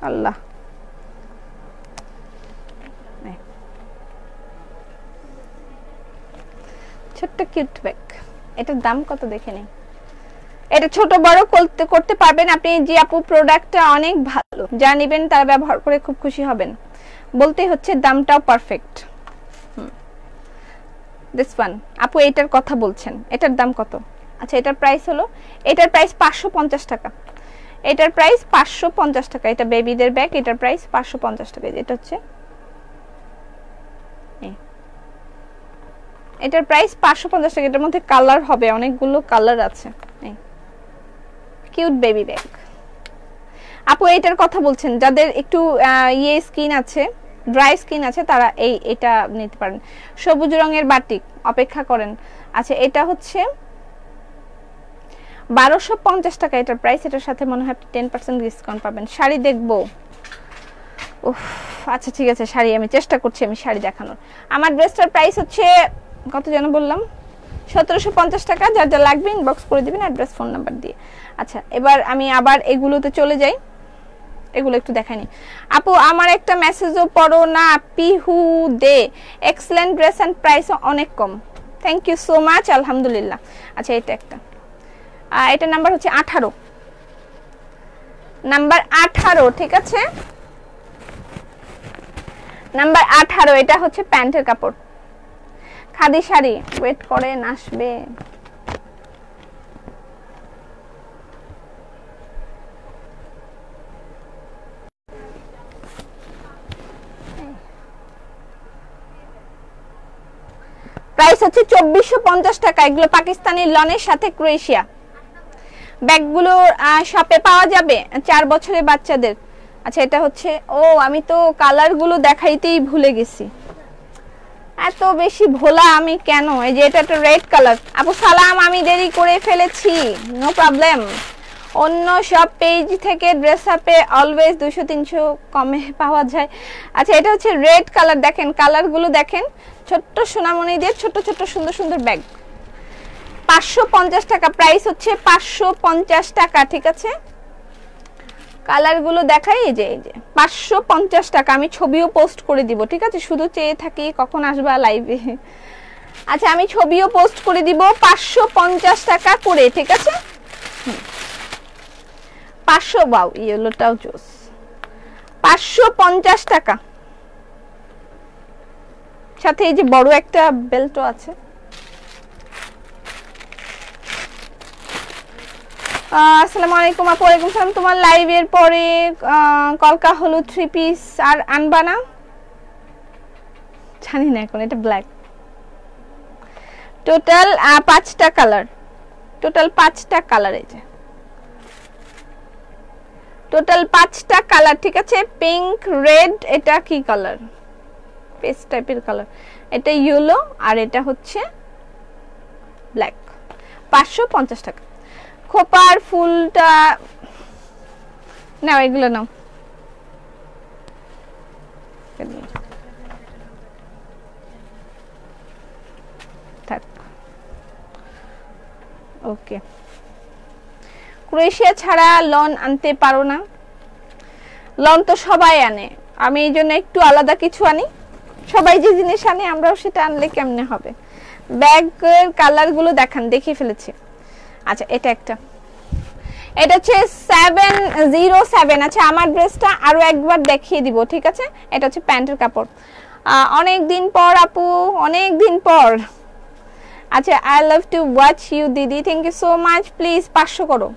S1: আল্লাহ, ছোট্ট কিউট ব্যাগ, এটার দাম কত দেখে নেই। এটা ছোট বড় করতে পারবেন আপনি। যে আপু প্রোডাক্টটা অনেক ভালো, যা নেবেন তারা ব্যবহার করে খুব খুশি হবেন, বলতেই হচ্ছে। দামটাও পারফেক্ট। দিস ওয়ান আপু, এটার কথা বলছেন, এটার দাম কত? আচ্ছা, এটার প্রাইস হলো, এটার প্রাইস 550 টাকা। এটার প্রাইস 550 টাকা। এটা বেবিদের ব্যাগ, এটার প্রাইস 550 টাকা। এটা হচ্ছে এটার প্রাইস 550 টাকা। এটার মধ্যে কালার হবে, অনেকগুলো কালার আছে। Cute baby bag. আপু এটার কথা বলছেন যাদের একটু ইয়ে স্কিন আছে, ড্রাই স্কিন আছে, তারা এটা নিতে পারেন। সবুজ রঙের বাটিক, অপেক্ষা করেন। আচ্ছা এটা হচ্ছে 1250 টাকা এটার প্রাইস। এটার সাথে মনে হয় 10% ডিসকাউন্ট পাবেন। শাড়ি দেখবো? উফ, আচ্ছা ঠিক আছে, শাড়ি আমি চেষ্টা করছি আমি শাড়ি দেখানোর। আমার ড্রেসটার প্রাইস হচ্ছে কত যেন বললাম, 1750 টাকা। যার যা লাগবে ইনবক্স করে দিবেন অ্যাড্রেস ফোন নাম্বার দিয়ে। আচ্ছা এবার আমি আবার এগুলোতে চলে যাই, এগুলো একটু দেখাইনি। আপু আমার একটা মেসেজও পড়ো না, পিহু দে এক্সেলেন্ট ড্রেস এন্ড প্রাইস অনেক কম। থ্যাংক ইউ সো মাচ, আলহামদুলিল্লাহ। আচ্ছা এটা একটা, এটা নাম্বার হচ্ছে 18, নাম্বার 18, ঠিক আছে নাম্বার 18। এটা হচ্ছে প্যান্টের কাপড়, খাদি শাড়ি। ওয়েট করেন, আসবে। প্রাইস হচ্ছে 2450 টাকা। এগুলো পাকিস্তানি লনের সাথে ক্রোয়েশিয়া। ব্যাগগুলো শপে পাওয়া যাবে 4 বছরের বাচ্চাদের। আচ্ছা এটা হচ্ছে, ও আমি তো কালারগুলো দেখাইতেই ভুলে গেছি, এত বেশি ভোলা আমি কেন। এই যে এটা একটা রেড কালার। আপু সালাম, আমি দেরি করে ফেলেছি, নো প্রবলেম। অন্য সব পেজ থেকে ড্রেস আপে অলওয়েজ 200-300 কমে পাওয়া যায়। আচ্ছা এটা হচ্ছে রেড কালার, দেখেন কালারগুলো দেখেন, ছোট্ট সোনামণি দিয়ে ছোট্ট ছোট্ট সুন্দর সুন্দর ব্যাগ। 550 টাকা প্রাইস হচ্ছে, 550 টাকা, ঠিক আছে। কালারগুলো দেখাই, এই যে 550 টাকা। আমি ছবিও পোস্ট করে দিব, ঠিক আছে। শুধু চেয়ে থাকি কখন আসবা লাইভে। আচ্ছা আমি ছবিও পোস্ট করে দিব 550 টাকা করে, ঠিক আছে। 500, বাউ ইয়েলোটাও জোস। 550 টাকা, সাথে এই যে বড় একটা বেল্টও আছে। আসসালামু আলাইকুম আপু। ওয়ালাইকুম সালাম। তোমার লাইভের পরে কলকা হলুদ 3 পিস আর আনবা না? জানি না এখন, এটা ব্ল্যাক। টোটাল 5টা কালার, টোটাল 5টা কালার। এই যে টোটাল 5টা কালার, ঠিক আছে। পিঙ্ক, রেড, এটা কি কালার, পেস্ট টাইপের কালার। এটা ইয়েলো আর এটা হচ্ছে ব্ল্যাক। 550 টাকা। খোপার ফুলটা নাও, এগুলো নাও। থাক, ওকে। ক্রোয়েশিয়া ছাড়া লন আনতে পারো না? লন তো সবাই আনে, আমি এই জন্য একটু আলাদা কিছু আনি। সবাই যে জিনিস আনে আমরাও সেটা আনলে কেমনে হবে। ব্যাগের কালারগুলো দেখান, দেখিয়ে ফেলেছি। আচ্ছা এটা একটা, এটা হচ্ছে 707। আচ্ছা আমার ড্রেসটা আরো একবার দেখিয়ে দিব, ঠিক আছে। এটা হচ্ছে প্যান্টের কাপড়। অনেক দিন পর আপু, অনেক দিন পর। আচ্ছা I love to watch you দিদি, thank you so much. Please 500 করো,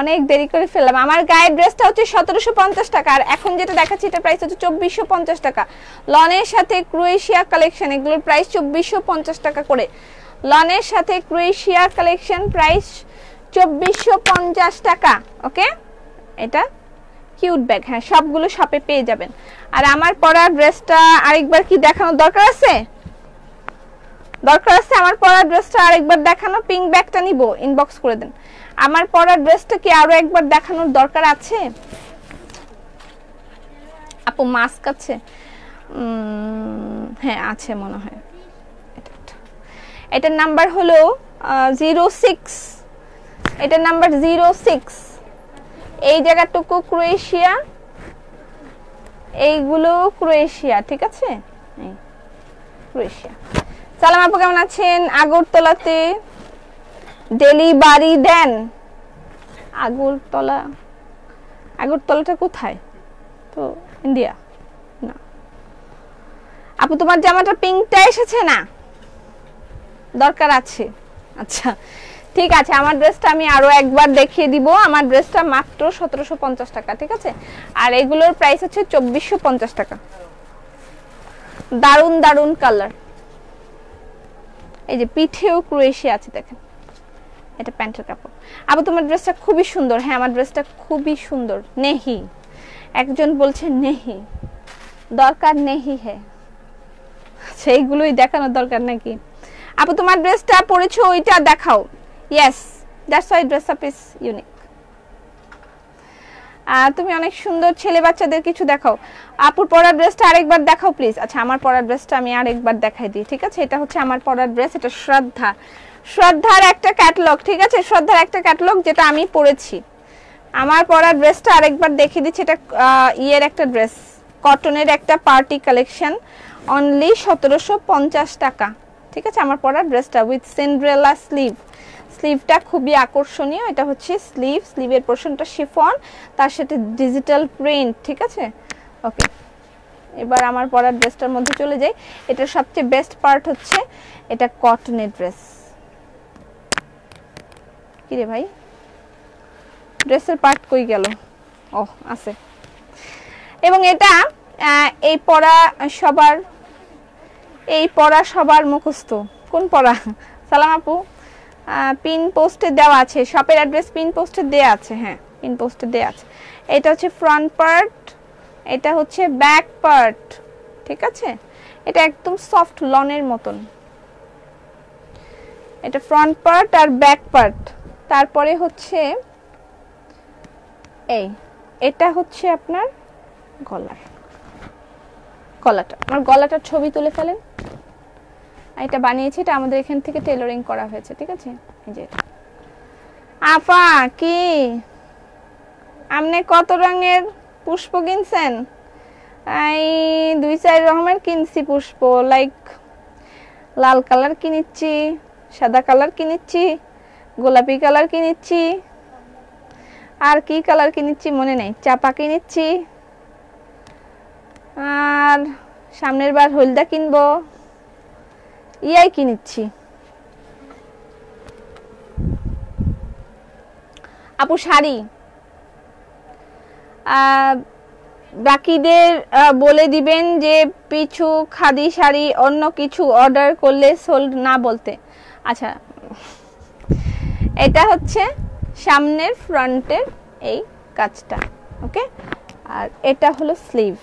S1: অনেক দেরি করে ফেললাম। আমার গায়ের ড্রেসটা হচ্ছে 1750 টাকা, আর এখন যেটা দেখাচ্ছি এটা প্রাইস হচ্ছে 2450 টাকা। লনের সাথে ক্রোয়েশিয়া কালেকশন, এগুলোর প্রাইস 2450 টাকা করে। লনের সাথে ক্রোয়েশিয়া কালেকশন প্রাইস 2450 টাকা, ওকে। এটা কিউট ব্যাগ, হ্যাঁ সবগুলো শপে পেয়ে যাবেন। আর আমার পরা ড্রেসটা আরেকবার কি দেখানোর দরকার আছে? দরকার আছে আমার পরা ড্রেসটা আরেকবার দেখানো। পিঙ্ক ব্যাগটা নিব, ইনবক্স করে দেন। আমার পরা ড্রেসটা কি আরো একবার দেখানোর দরকার আছে? আপু মাস্ক আছে? হ্যাঁ আছে মনে হয়। এটার নাম্বার হলো 06, এটার নাম্বার 06। এই জায়গাটুকু ক্রোয়েশিয়া, এইগুলো ক্রোয়েশিয়া, ঠিক আছে। ক্রোয়েশিয়া। সালাম আপু কেমন আছেন? আগরতলাতে ডেলিভারি দেন? আগরতলা, আগরতলাটা কোথায়? তো ইন্ডিয়া না। আপু তোমার জামাটা পিঙ্কটা এসেছে না? দরকার আছে। আচ্ছা ঠিক আছে, আমার ড্রেসটা আমি আরো একবার দেখিয়ে দিব। আমার ড্রেসটা মাত্র 1750 টাকা, ঠিক আছে। আর এগুলোর প্রাইস হচ্ছে 2450 টাকা। দারুন দারুন কালার। এই যে পিঠেও ক্রোয়েশিয়া আছে দেখেন, এটা প্যান্টের কাপড়। আবার তোমার ড্রেসটা খুবই সুন্দর। হ্যাঁ, আমার ড্রেসটা খুবই সুন্দর। নেহি, একজন বলছে নেহি, দরকার নেহি হ্যাঁ, সেইগুলোই দেখানোর দরকার নাকি? আপু তোমার ড্রেসটা পরেছো ওইটা দেখাও। Yes, that's why dress up is unique. তুমি অনেক সুন্দর, ছেলে বাচ্চাদের কিছু দেখাও। আপুর পরা ড্রেসটা আরেকবার দেখাও প্লিজ। আচ্ছা, আমার পরা ড্রেসটা আমি আরেকবার দেখাই দিই, ঠিক আছে। এটা হচ্ছে আমার পরা ড্রেস, এটা শ্রদ্ধার একটা ক্যাটালগ, ঠিক আছে। শ্রদ্ধার একটা ক্যাটালগ যেটা আমি পরেছি। আমার পরা ড্রেসটা আরেকবার দেখিয়ে দিচ্ছি। এটা ইয়ের একটা ড্রেস, কটনের একটা পার্টি কালেকশন, অনলি 1750 টাকা, ঠিক আছে। আমার পরা ড্রেসটা উইথ সিন্ড্রেলা স্লিভটা খুবই আকর্ষণীয়। এটা হচ্ছে স্লিভের পোর্শনটা শিফন, তার সাথে ডিজিটাল প্রিন্ট, ঠিক আছে। ওকে, এবার আমার পরা ড্রেসটার মধ্যে চলে যাই। এটা সবচেয়ে বেস্ট পার্ট হচ্ছে এটা কটনের ড্রেস। কি রে ভাই, ড্রেসের পার্ট কই গেল? ও আছে। এবং এটা এই পড়া সবার মুখস্থ। কোন পড়া? সালাম আপু, পিন পোস্টে দেওয়া আছে, শপের অ্যাড্রেস পিন পোস্টে দেওয়া আছে। হ্যাঁ, পিন পোস্টে দেওয়া আছে। এটা হচ্ছে ফ্রন্ট পার্ট, এটা হচ্ছে ব্যাক পার্ট, ঠিক আছে। এটা একদম সফট লনের মতন। এটা ফ্রন্ট পার্ট আর ব্যাক পার্ট। তারপরে হচ্ছে এটা হচ্ছে আপনার গলাটা। আমার গলাটার ছবি তুলে ফেলেন। এটা বানিয়েছি, এটা আমাদের এখান থেকে টেলারিং করা হয়েছে, ঠিক আছে। এই যে আপা, কি আপনি কত রঙের পুষ্প কিনছেন? এই 2-4 রকমের কিনছি পুষ্প, লাইক লাল কালার কিনেছি, সাদা কালার কিনেছি, গোলাপি কালার কিনেছি, আর কি কালার কিনেছি মনে নেই, চাপা কিনেছি, আর সামনের বার হলদা কিনবো, ইয়াই কিনেছি। আপু শাড়ি বাকিদের বলে দিবেন যে পিছু খাদি শাড়ি অন্য কিছু অর্ডার করলে সোল্ড না বলতে। আচ্ছা, এটা হচ্ছে সামনের ফ্রন্টের এই কাজটা, ওকে। আর এটা হলো স্লিভ।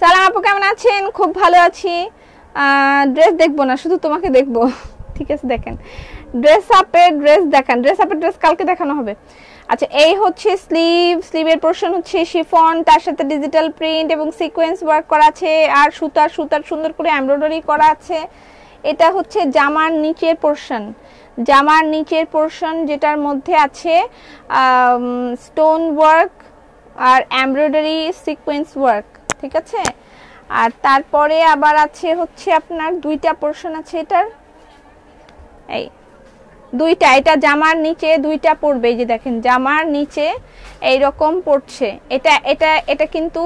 S1: সালাম আপু, কেমন আছেন? খুব ভালো আছি। ড্রেস দেখবো না, শুধু তোমাকে দেখবো, ঠিক আছে। দেখেন ড্রেস আপের ড্রেস কালকে দেখানো হবে। আচ্ছা, এই হচ্ছে স্লিভের পোরশন হচ্ছে শিফন, তার সাথে ডিজিটাল প্রিন্ট এবং সিকোয়েন্স ওয়ার্ক করা আছে, আর সুতার সুন্দর করে এমব্রয়ডারি করা আছে। এটা হচ্ছে জামার নিচের পোরশন যেটার মধ্যে আছে স্টোন ওয়ার্ক আর এমব্রয়ডারি সিকোয়েন্স ওয়ার্ক, ঠিক আছে। আর তারপরে আবার আছে হচ্ছে আপনার 2টা পোরশন আছে এটার, এই 2টা, এটা জামার নিচে 2টা পড়বে। এই যে দেখেন জামার নিচে এই রকম পড়ছে। এটা কিন্তু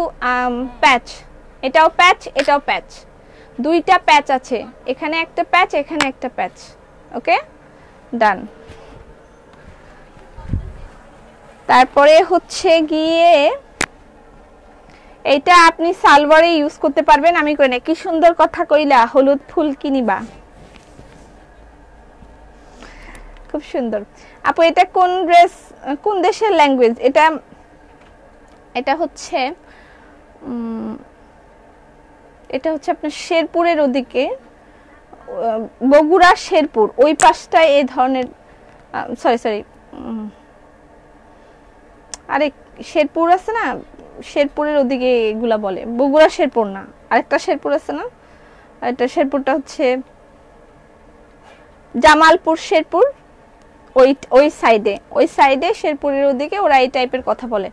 S1: প্যাচ, এটাও প্যাচ, 2টা প্যাচ আছে, এখানে একটা প্যাচ, এখানে একটা প্যাচ, ওকে ডান। তারপরে হচ্ছে গিয়ে এটা আপনি সালোয়ারে ইউজ করতে পারবেন, আমি কই না। কি সুন্দর কথা কইলা, হলুদ ফুল কিনিবা, খুব সুন্দর। আপু এটা কোন ড্রেস, কোন দেশের ল্যাঙ্গুয়েজ? এটা হচ্ছে আপনার শেরপুরের ওদিকে, বগুড়া শেরপুর ওই পাশটায় এই ধরনের, সরি আরে শেরপুর আছে না, শেরপুরের ওদিকে এগুলা বলে, বগুড়া শেরপুর না, আরেকটা শেরপুর আছে না, আরেকটা শেরপুরটা হচ্ছে জামালপুর শেরপুর, ওই সাইডে শেরপুরের ওদিকে ওরা এই টাইপের কথা বলে।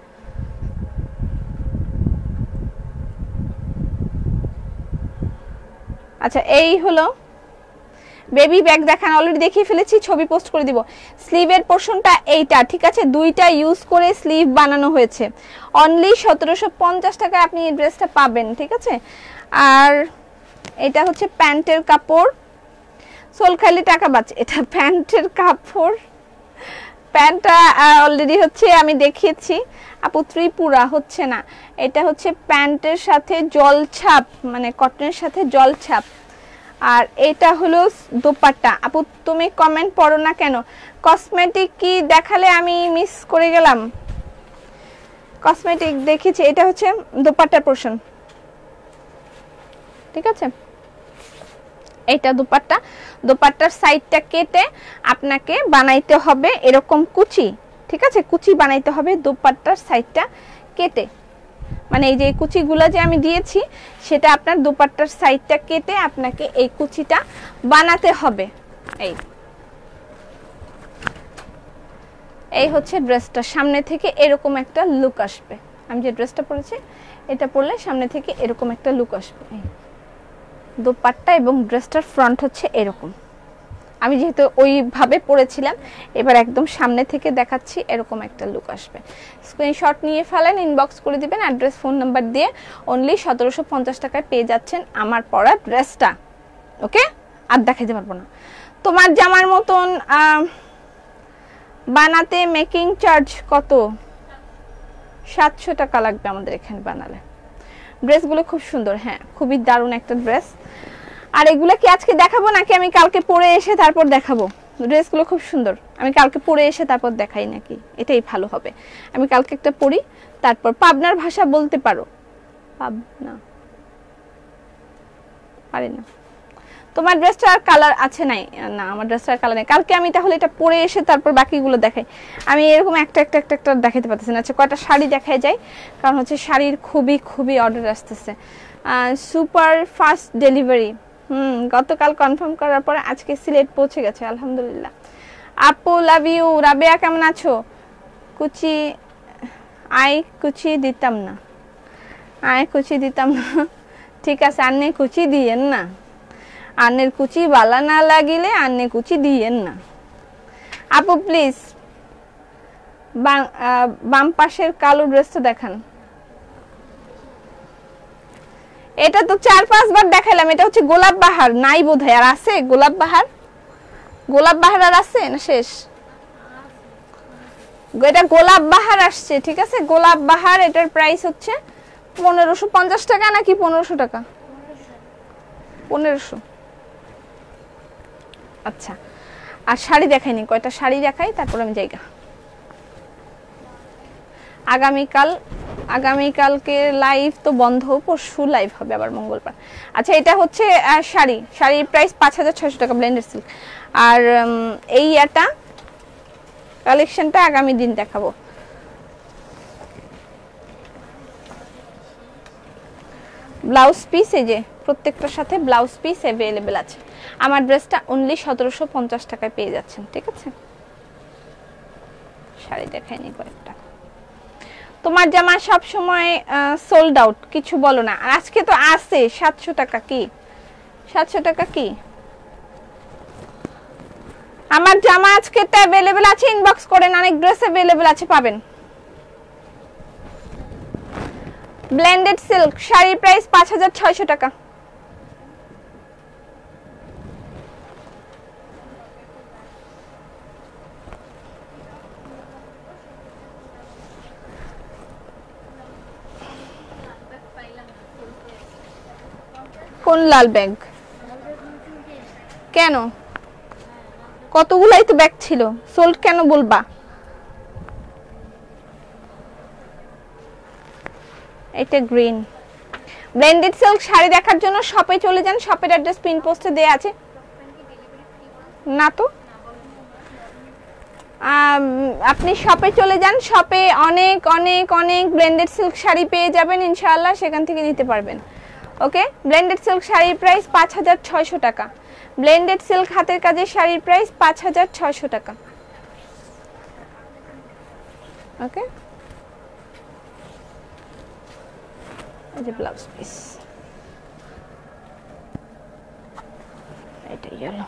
S1: আচ্ছা, এই হলো বেবি ব্যাগ। দেখান, অলরেডি দেখিয়ে ফেলেছি, ছবি পোস্ট করে দিব। স্লিভের পোরশনটা এইটা, ঠিক আছে। 2টা ইউজ করে স্লিভ বানানো হয়েছে। অনলি 1750 টাকায় আপনি এই ড্রেসটা পাবেন, ঠিক আছে। আর এটা হচ্ছে প্যান্টের কাপড়, সোল খালি টাকা বাঁচে। এটা প্যান্টের কাপড়, প্যান্টটা অলরেডি হচ্ছে আমি দেখিয়েছি আপু, ত্রিপুরা হচ্ছে না, এটা হচ্ছে প্যান্টের সাথে জলছাপ, মানে কটনের সাথে জলছাপ। আর এটা হলো দোপাট্টা। আপু তুমি কমেন্ট পড়ো না কেন? কসমেটিক কি দেখালে আমি মিস করে গেলাম? কসমেটিক দেখেছি। এটা হচ্ছে দোপাট্টার পোরশন, ঠিক আছে? এইটা দোপাট্টা, দোপাট্টার সাইডটা কেটে আপনাকে বানাইতে হবে এরকম কুচি, ঠিক আছে? কুচি বানাইতে হবে দোপাট্টার সাইডটা কেটে, মানে এই যে কুচিগুলো যে আমি দিয়েছি সেটা আপনার দোপাট্টার সাইডটা কেটে আপনাকে এই কুচিটা বানাতে হবে। এই হচ্ছে ড্রেসটা, সামনে থেকে এরকম একটা লুক আসবে। আমি যে ড্রেসটা পরেছি এটা পরলে সামনে থেকে এরকম একটা লুক আসবে। দোপাট্টা এবং ড্রেসটার ফ্রন্ট হচ্ছে এরকম। আমি যেহেতু ওইভাবে পরেছিলাম, এবার একদম সামনে থেকে দেখাচ্ছি, এরকম একটা লুক আসবে। স্ক্রিনশট নিয়ে ফেলেন, ইনবক্স করে দিবেন অ্যাড্রেস ফোন নাম্বার দিয়ে। অনলি 1750 টাকায় পেয়ে যাচ্ছেন আমার পরা ড্রেসটা। ওকে, আর দেখাইতে পারবো না। তোমার জামার মতন বানাতে মেকিং চার্জ কত? 700 টাকা লাগবে আমাদের এখানে বানালে। ড্রেসগুলো খুব সুন্দর, হ্যাঁ খুবই দারুণ একটা ড্রেস। আর এগুলো কি আজকে দেখাবো নাকি আমি কালকে পরে এসে তারপর দেখাবো? ড্রেসগুলো খুব সুন্দর, আমি কালকে পরে এসে তারপর দেখাই নাকি? এটাই ভালো হবে। আমি কালকে একটা পরি, তারপর পাবনার ভাষা বলতে পারো? পাবনা পারি না। তোমার ড্রেসটার কালার আছে নাই? না, আমার ড্রেসটার কালার নেই। কালকে আমি তাহলে এটা পরে এসে তারপর বাকিগুলো দেখাই। আমি এরকম একটা একটা একটা একটা দেখাতে পারতেছি না। আচ্ছা, কয়টা শাড়ি দেখাই যায়, কারণ হচ্ছে শাড়ির খুবই খুবই অর্ডার আসতেছে। সুপার ফাস্ট ডেলিভারি, গতকাল কনফার্ম করার পরে আজকে সিলেট পৌঁছে গেছে, আলহামদুলিল্লাহ। আপু লাভ ইউ। রাবেয়া কেমন আছো? কুচি কুচি দিতাম না, কুচি দিতাম না। ঠিক আছে, আন্নে কুচি দিয়েন না, আন্নের কুচি বালা না লাগিলে আন্নে কুচি দিয়েন না। আপু প্লিজ বাম পাশের কালো ড্রেসটা দেখান। এটা তো 4-5 বার দেখাইলাম। এটা হচ্ছে গোলাপ বাহার, নাই বোধহয়। আর আছে গোলাপ বাহার? গোলাপ বাহার আর আছে না শেষ? এটা গোলাপ বাহার আসছে, ঠিক আছে? গোলাপ বাহার, এটার প্রাইস হচ্ছে 1550 টাকা নাকি 1500 টাকা? 1500। আচ্ছা, আর শাড়ি দেখাইনি, কয়টা শাড়ি দেখাই তারপর আমি যাইগা। আগামীকালকে লাইভ তো বন্ধ, পরশু লাইভ হবে আবার মঙ্গলবার। আচ্ছা, এটা হচ্ছে শাড়ির প্রাইস 5600 টাকা ব্লেন্ডেড সিল্ক। আর এই এটা কালেকশনটা আগামী দিন দেখাবো। ব্লাউজ পিস, এই যে প্রত্যেকটার সাথে ব্লাউজ পিস অ্যাভেলেবেল আছে। আমার ড্রেসটা অনলি 1750 টাকায় পেয়ে যাচ্ছেন, ঠিক আছে? শাড়ি দেখাইনি কয়েকটা। তোমার জামা সব সময় সোল্ড আউট, কিছু বলো না। আর আজকে তো আছে 700 টাকা। কি 700 টাকা? কি আমার জামা আজকে তো अवेलेबल আছে, ইনবক্স করেন, অনেক ড্রেস अवेलेबल আছে, পাবেন। ব্লেন্ডেড সিল্ক শাড়ির প্রাইস 5600 টাকা। কোন লাল ব্যাগ? কেন? কতগুলাই তো ব্যাগ ছিল, সোল্ড কেন বলবা? এটা গ্রিন। ব্লেন্ডেড সিল্ক শাড়ি দেখার জন্য শপে চলে যান, শপের অ্যাড্রেস পিন পোস্টে দেয়া আছে। না তো, আপনি শপে চলে যান, শপে অনেক অনেক অনেক ব্লেন্ডেড সিল্ক শাড়ি পেয়ে যাবেন ইনশাআল্লাহ, সেখান থেকে নিতে পারবেন। ওকে, ব্লেন্ডেড সিল্ক শাড়ির প্রাইস 5600 টাকা। ব্লেন্ডেড সিল্ক হাতের কাজের শাড়ির প্রাইস 5600 টাকা। ওকে, এই যে ব্লাউজ পিস, এটাই হলো।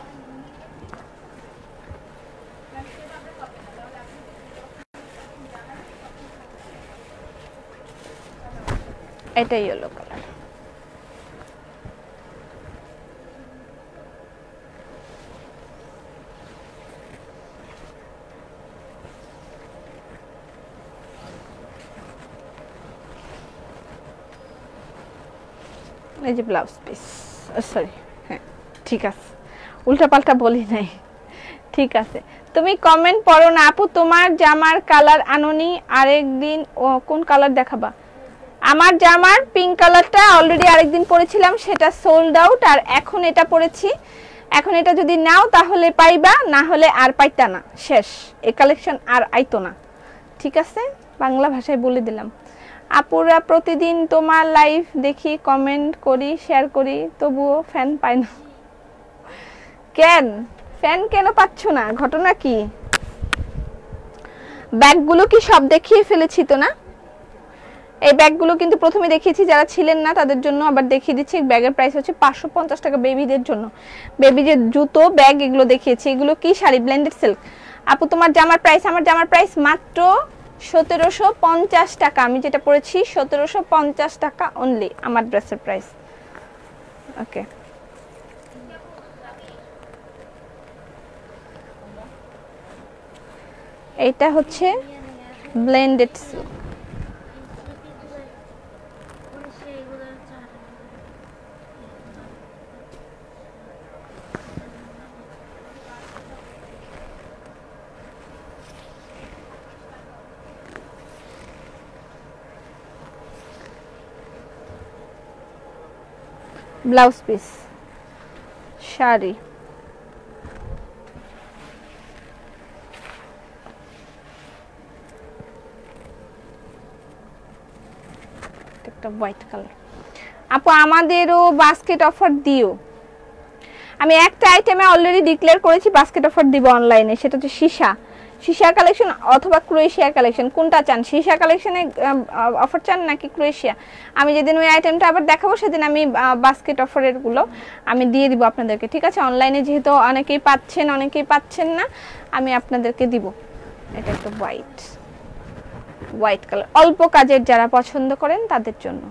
S1: এটাই ইয়েলো কালার। এই যে ব্লাউজ পিস, সরি, হ্যাঁ ঠিক আছে, উল্টাপাল্টা বলি নাই, ঠিক আছে। তুমি কমেন্ট পড়ো না আপু, তোমার জামার কালার আনোনি, আরেকদিন কোন কালার দেখাবা? আমার জামার পিঙ্ক কালারটা অলরেডি আরেকদিন পরেছিলাম, সেটা সোল্ড আউট, আর এখন এটা পরেছি। এখন এটা যদি নাও তাহলে পাইবা, না হলে আর পাইতা না, শেষ, এই কালেকশন আর আইতো না, ঠিক আছে? বাংলা ভাষায় বলে দিলাম। আপুরা প্রতিদিন তোমার লাইভ দেখি, কমেন্ট করি, শেয়ার করি, তবুও ফ্যান পাই না কেন? ফ্যান কেন পাচ্ছ না? ঘটনা কি? ব্যাগগুলো কি সব দেখিয়ে ফেলেছি তো না? এই ব্যাগগুলো কিন্তু প্রথমে দেখিয়েছি, যারা ছিলেন না তাদের জন্য আবার দেখিয়ে দিচ্ছি। ব্যাগের প্রাইস হচ্ছে 550 টাকা বেবিদের জন্য। বেবি যে জুতো, ব্যাগ, এগুলো দেখিয়েছি। এগুলো কি শাড়ি? Blended silk. আপু তোমার জামার প্রাইস? আমার জামার প্রাইস মাত্র 1750 টাকা। আমি যেটা পরেছি 1750 টাকা অনলি, আমার ড্রেসের প্রাইস। ওকে, এইটা হচ্ছে blended silk. Blouse piece, sari, একটা হোয়াইট কালার। আপু আমাদেরও বাস্কেট অফার দিও। আমি একটা আইটেমে অলরেডি ডিক্লেয়ার করেছি বাস্কেট অফার দিব অনলাইনে, সেটা হচ্ছে সীসা কালেকশন অথবা ক্রোয়েশিয়া কালেকশন। কোনটা চান? সীসা কালেকশনে অফার চান নাকি ক্রোয়েশিয়া? আমি যেদিন ওই আইটেমটা আবার দেখাবো সেদিন আমি বাস্কেট অফারের গুলো আমি দিয়ে দিব আপনাদেরকে, ঠিক আছে? অনলাইনে যেহেতু অনেকেই পাচ্ছেন না, আমি আপনাদেরকে দিব। এটা একটা হোয়াইট কালার, অল্প কাজের যারা পছন্দ করেন তাদের জন্য।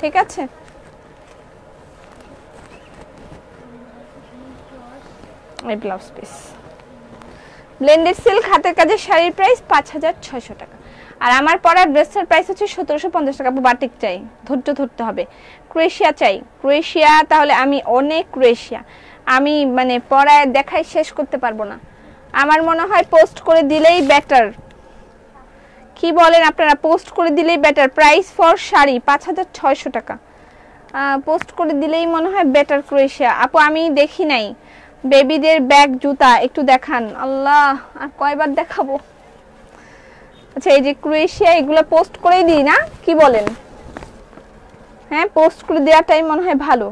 S1: ঠিক আছে, এই ব্লাউজ পিস ব্লেন্ডেড সিল্ক হাতের কাজের শাড়ির প্রাইস 5600 টাকা। আর আমার পরা ড্রেসের প্রাইস হচ্ছে 1750 টাকা। বাটিক চাই, ধৈর্য ধরতে হবে। ক্রোয়েশিয়া চাই, ক্রোয়েশিয়া, তাহলে আমি অনেক ক্রোয়েশিয়া আমি মানে পরায় দেখাই শেষ করতে পারবো না। আমার মনে হয় পোস্ট করে দিলেই বেটার। কি বলেন আপনারা? পোস্ট করে দিলেই বেটার। প্রাইস ফর শাড়ি 5600 টাকা, পোস্ট করে দিলেই মনে হয় বেটার। ক্রোয়েশিয়া আপু আমি দেখি নাই। বেবিদের ব্যাগ, জুতা একটু দেখান। আল্লাহ, আর কয়বার দেখাবো? আচ্ছা, এই যে ক্রোয়েশিয়া, এগুলো পোস্ট করেই দিই না, কি বলেন? হ্যাঁ, পোস্ট করে দেওয়াটাই মনে হয় ভালো।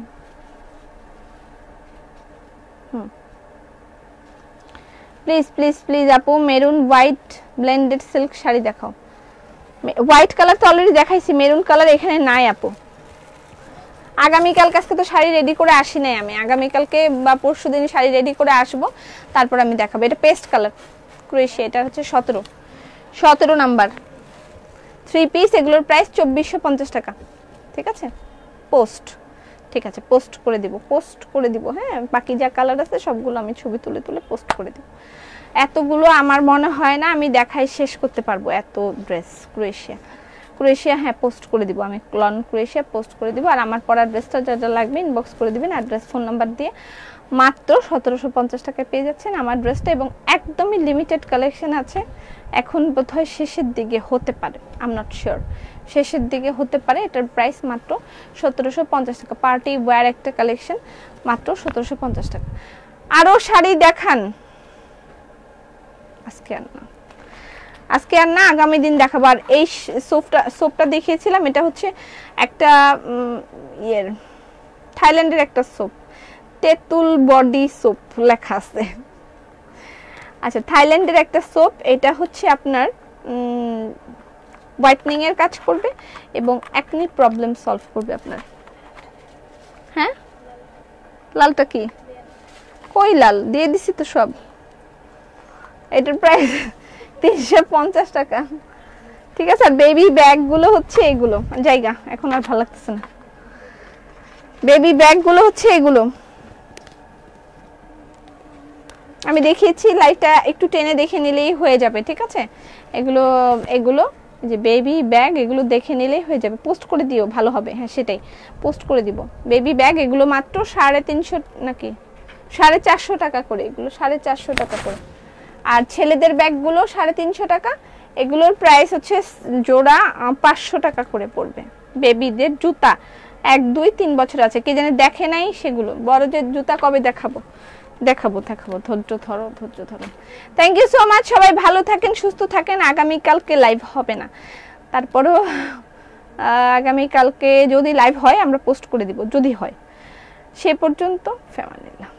S1: প্লিজ প্লিজ প্লিজ আপু maroon white blended silk sari দেখাও। হোয়াইট কালার তো অলরেডি দেখাইছি, মেরুন কালার এখানে নাই আপু। আগামীকাল কাছে তো শাড়ি রেডি করে আসি নাই আমি, আগামীকালকে বা পরশু দিন শাড়ি রেডি করে আসবো, তারপর আমি দেখাবো। এটা পেস্ট কালার ক্রোয়েশিয়া, এটা হচ্ছে 17 নাম্বার 3 পিস। এগুলোর প্রাইস 2450 টাকা, ঠিক আছে? পোস্ট, ঠিক আছে, পোস্ট করে দিব। হ্যাঁ, বাকি যা কালার আছে সবগুলো আমি ছবি তুলে পোস্ট করে দিব। এতগুলো আমার মনে হয় না আমি দেখাই শেষ করতে পারবো, এত ড্রেস। ক্রোয়েশিয়া হ্যাঁ পোস্ট করে দিব আমি, ক্লন ক্রোয়েশিয়া পোস্ট করে দিব। আর আমার পরা ড্রেসটা যা যা লাগবে ইনবক্স করে দিবেন, অ্যাড্রেস, ফোন নাম্বার দিয়ে। মাত্র 1750 টাকায় পেয়ে যাচ্ছেন আমার ড্রেসটা, এবং একদমই লিমিটেড কালেকশন আছে। এখন বোধহয় শেষের দিকে হতে পারে, আই এম নট শিওর, শেষের দিকে হতে পারে। এটার প্রাইস মাত্র 1750 টাকা। পার্টি ওয়্যার একটা কালেকশন, মাত্র 1750 টাকা। আরও শাড়ি দেখান। আজকে আর না, আগামী দিন দেখাবো। আর এই সোপটা দেখিয়েছিলাম, এটা হচ্ছে একটা থাইল্যান্ডের একটা সোপ, তেঁতুল বডি সোপ লেখা আছে। আচ্ছা, থাইল্যান্ডের একটা সোপ, এটা হচ্ছে আপনার হোয়াইটনিং এর কাজ করবে এবং একনি প্রবলেম সলভ করবে আপনার। হ্যাঁ, লালটা কি? কই লাল? দিয়ে দিছি তো সব। এটার প্রাইস 350 টাকা, ঠিক আছে? আর বেবি ব্যাগ গুলো হচ্ছে এগুলো, জায়গা এখন আর ভালো লাগতেছে না। বেবি ব্যাগ গুলো হচ্ছে এগুলো, আমি দেখিয়েছি, লাইভটা একটু টেনে দেখে নিলেই হয়ে যাবে, ঠিক আছে? এগুলো এগুলো যে বেবি ব্যাগ, এগুলো দেখে নিলেই হয়ে যাবে। পোস্ট করে দিও, ভালো হবে। হ্যাঁ সেটাই, পোস্ট করে দিব। বেবি ব্যাগ এগুলো মাত্র 350 নাকি 450 টাকা করে, এগুলো 450 টাকা করে। আর ছেলেদের ব্যাগগুলো 350 টাকা, এগুলোর প্রাইস হচ্ছে জোড়া 500 টাকা করে পড়বে। বেবিদের জুতা 1 2 3 বছর আছে, কে জানে দেখে নাই সেগুলো। বড়দের জুতা কবে দেখাবো? দেখাবো দেখাবো, ধৈর্য ধরো ধৈর্য ধরো। থ্যাংক ইউ সো মাচ, সবাই ভালো থাকেন, সুস্থ থাকেন। আগামীকালকে লাইভ হবে না, তারপরেও আগামীকালকে যদি লাইভ হয় আমরা পোস্ট করে দিব, যদি হয়। সে পর্যন্ত ফেমানিল্লাহ।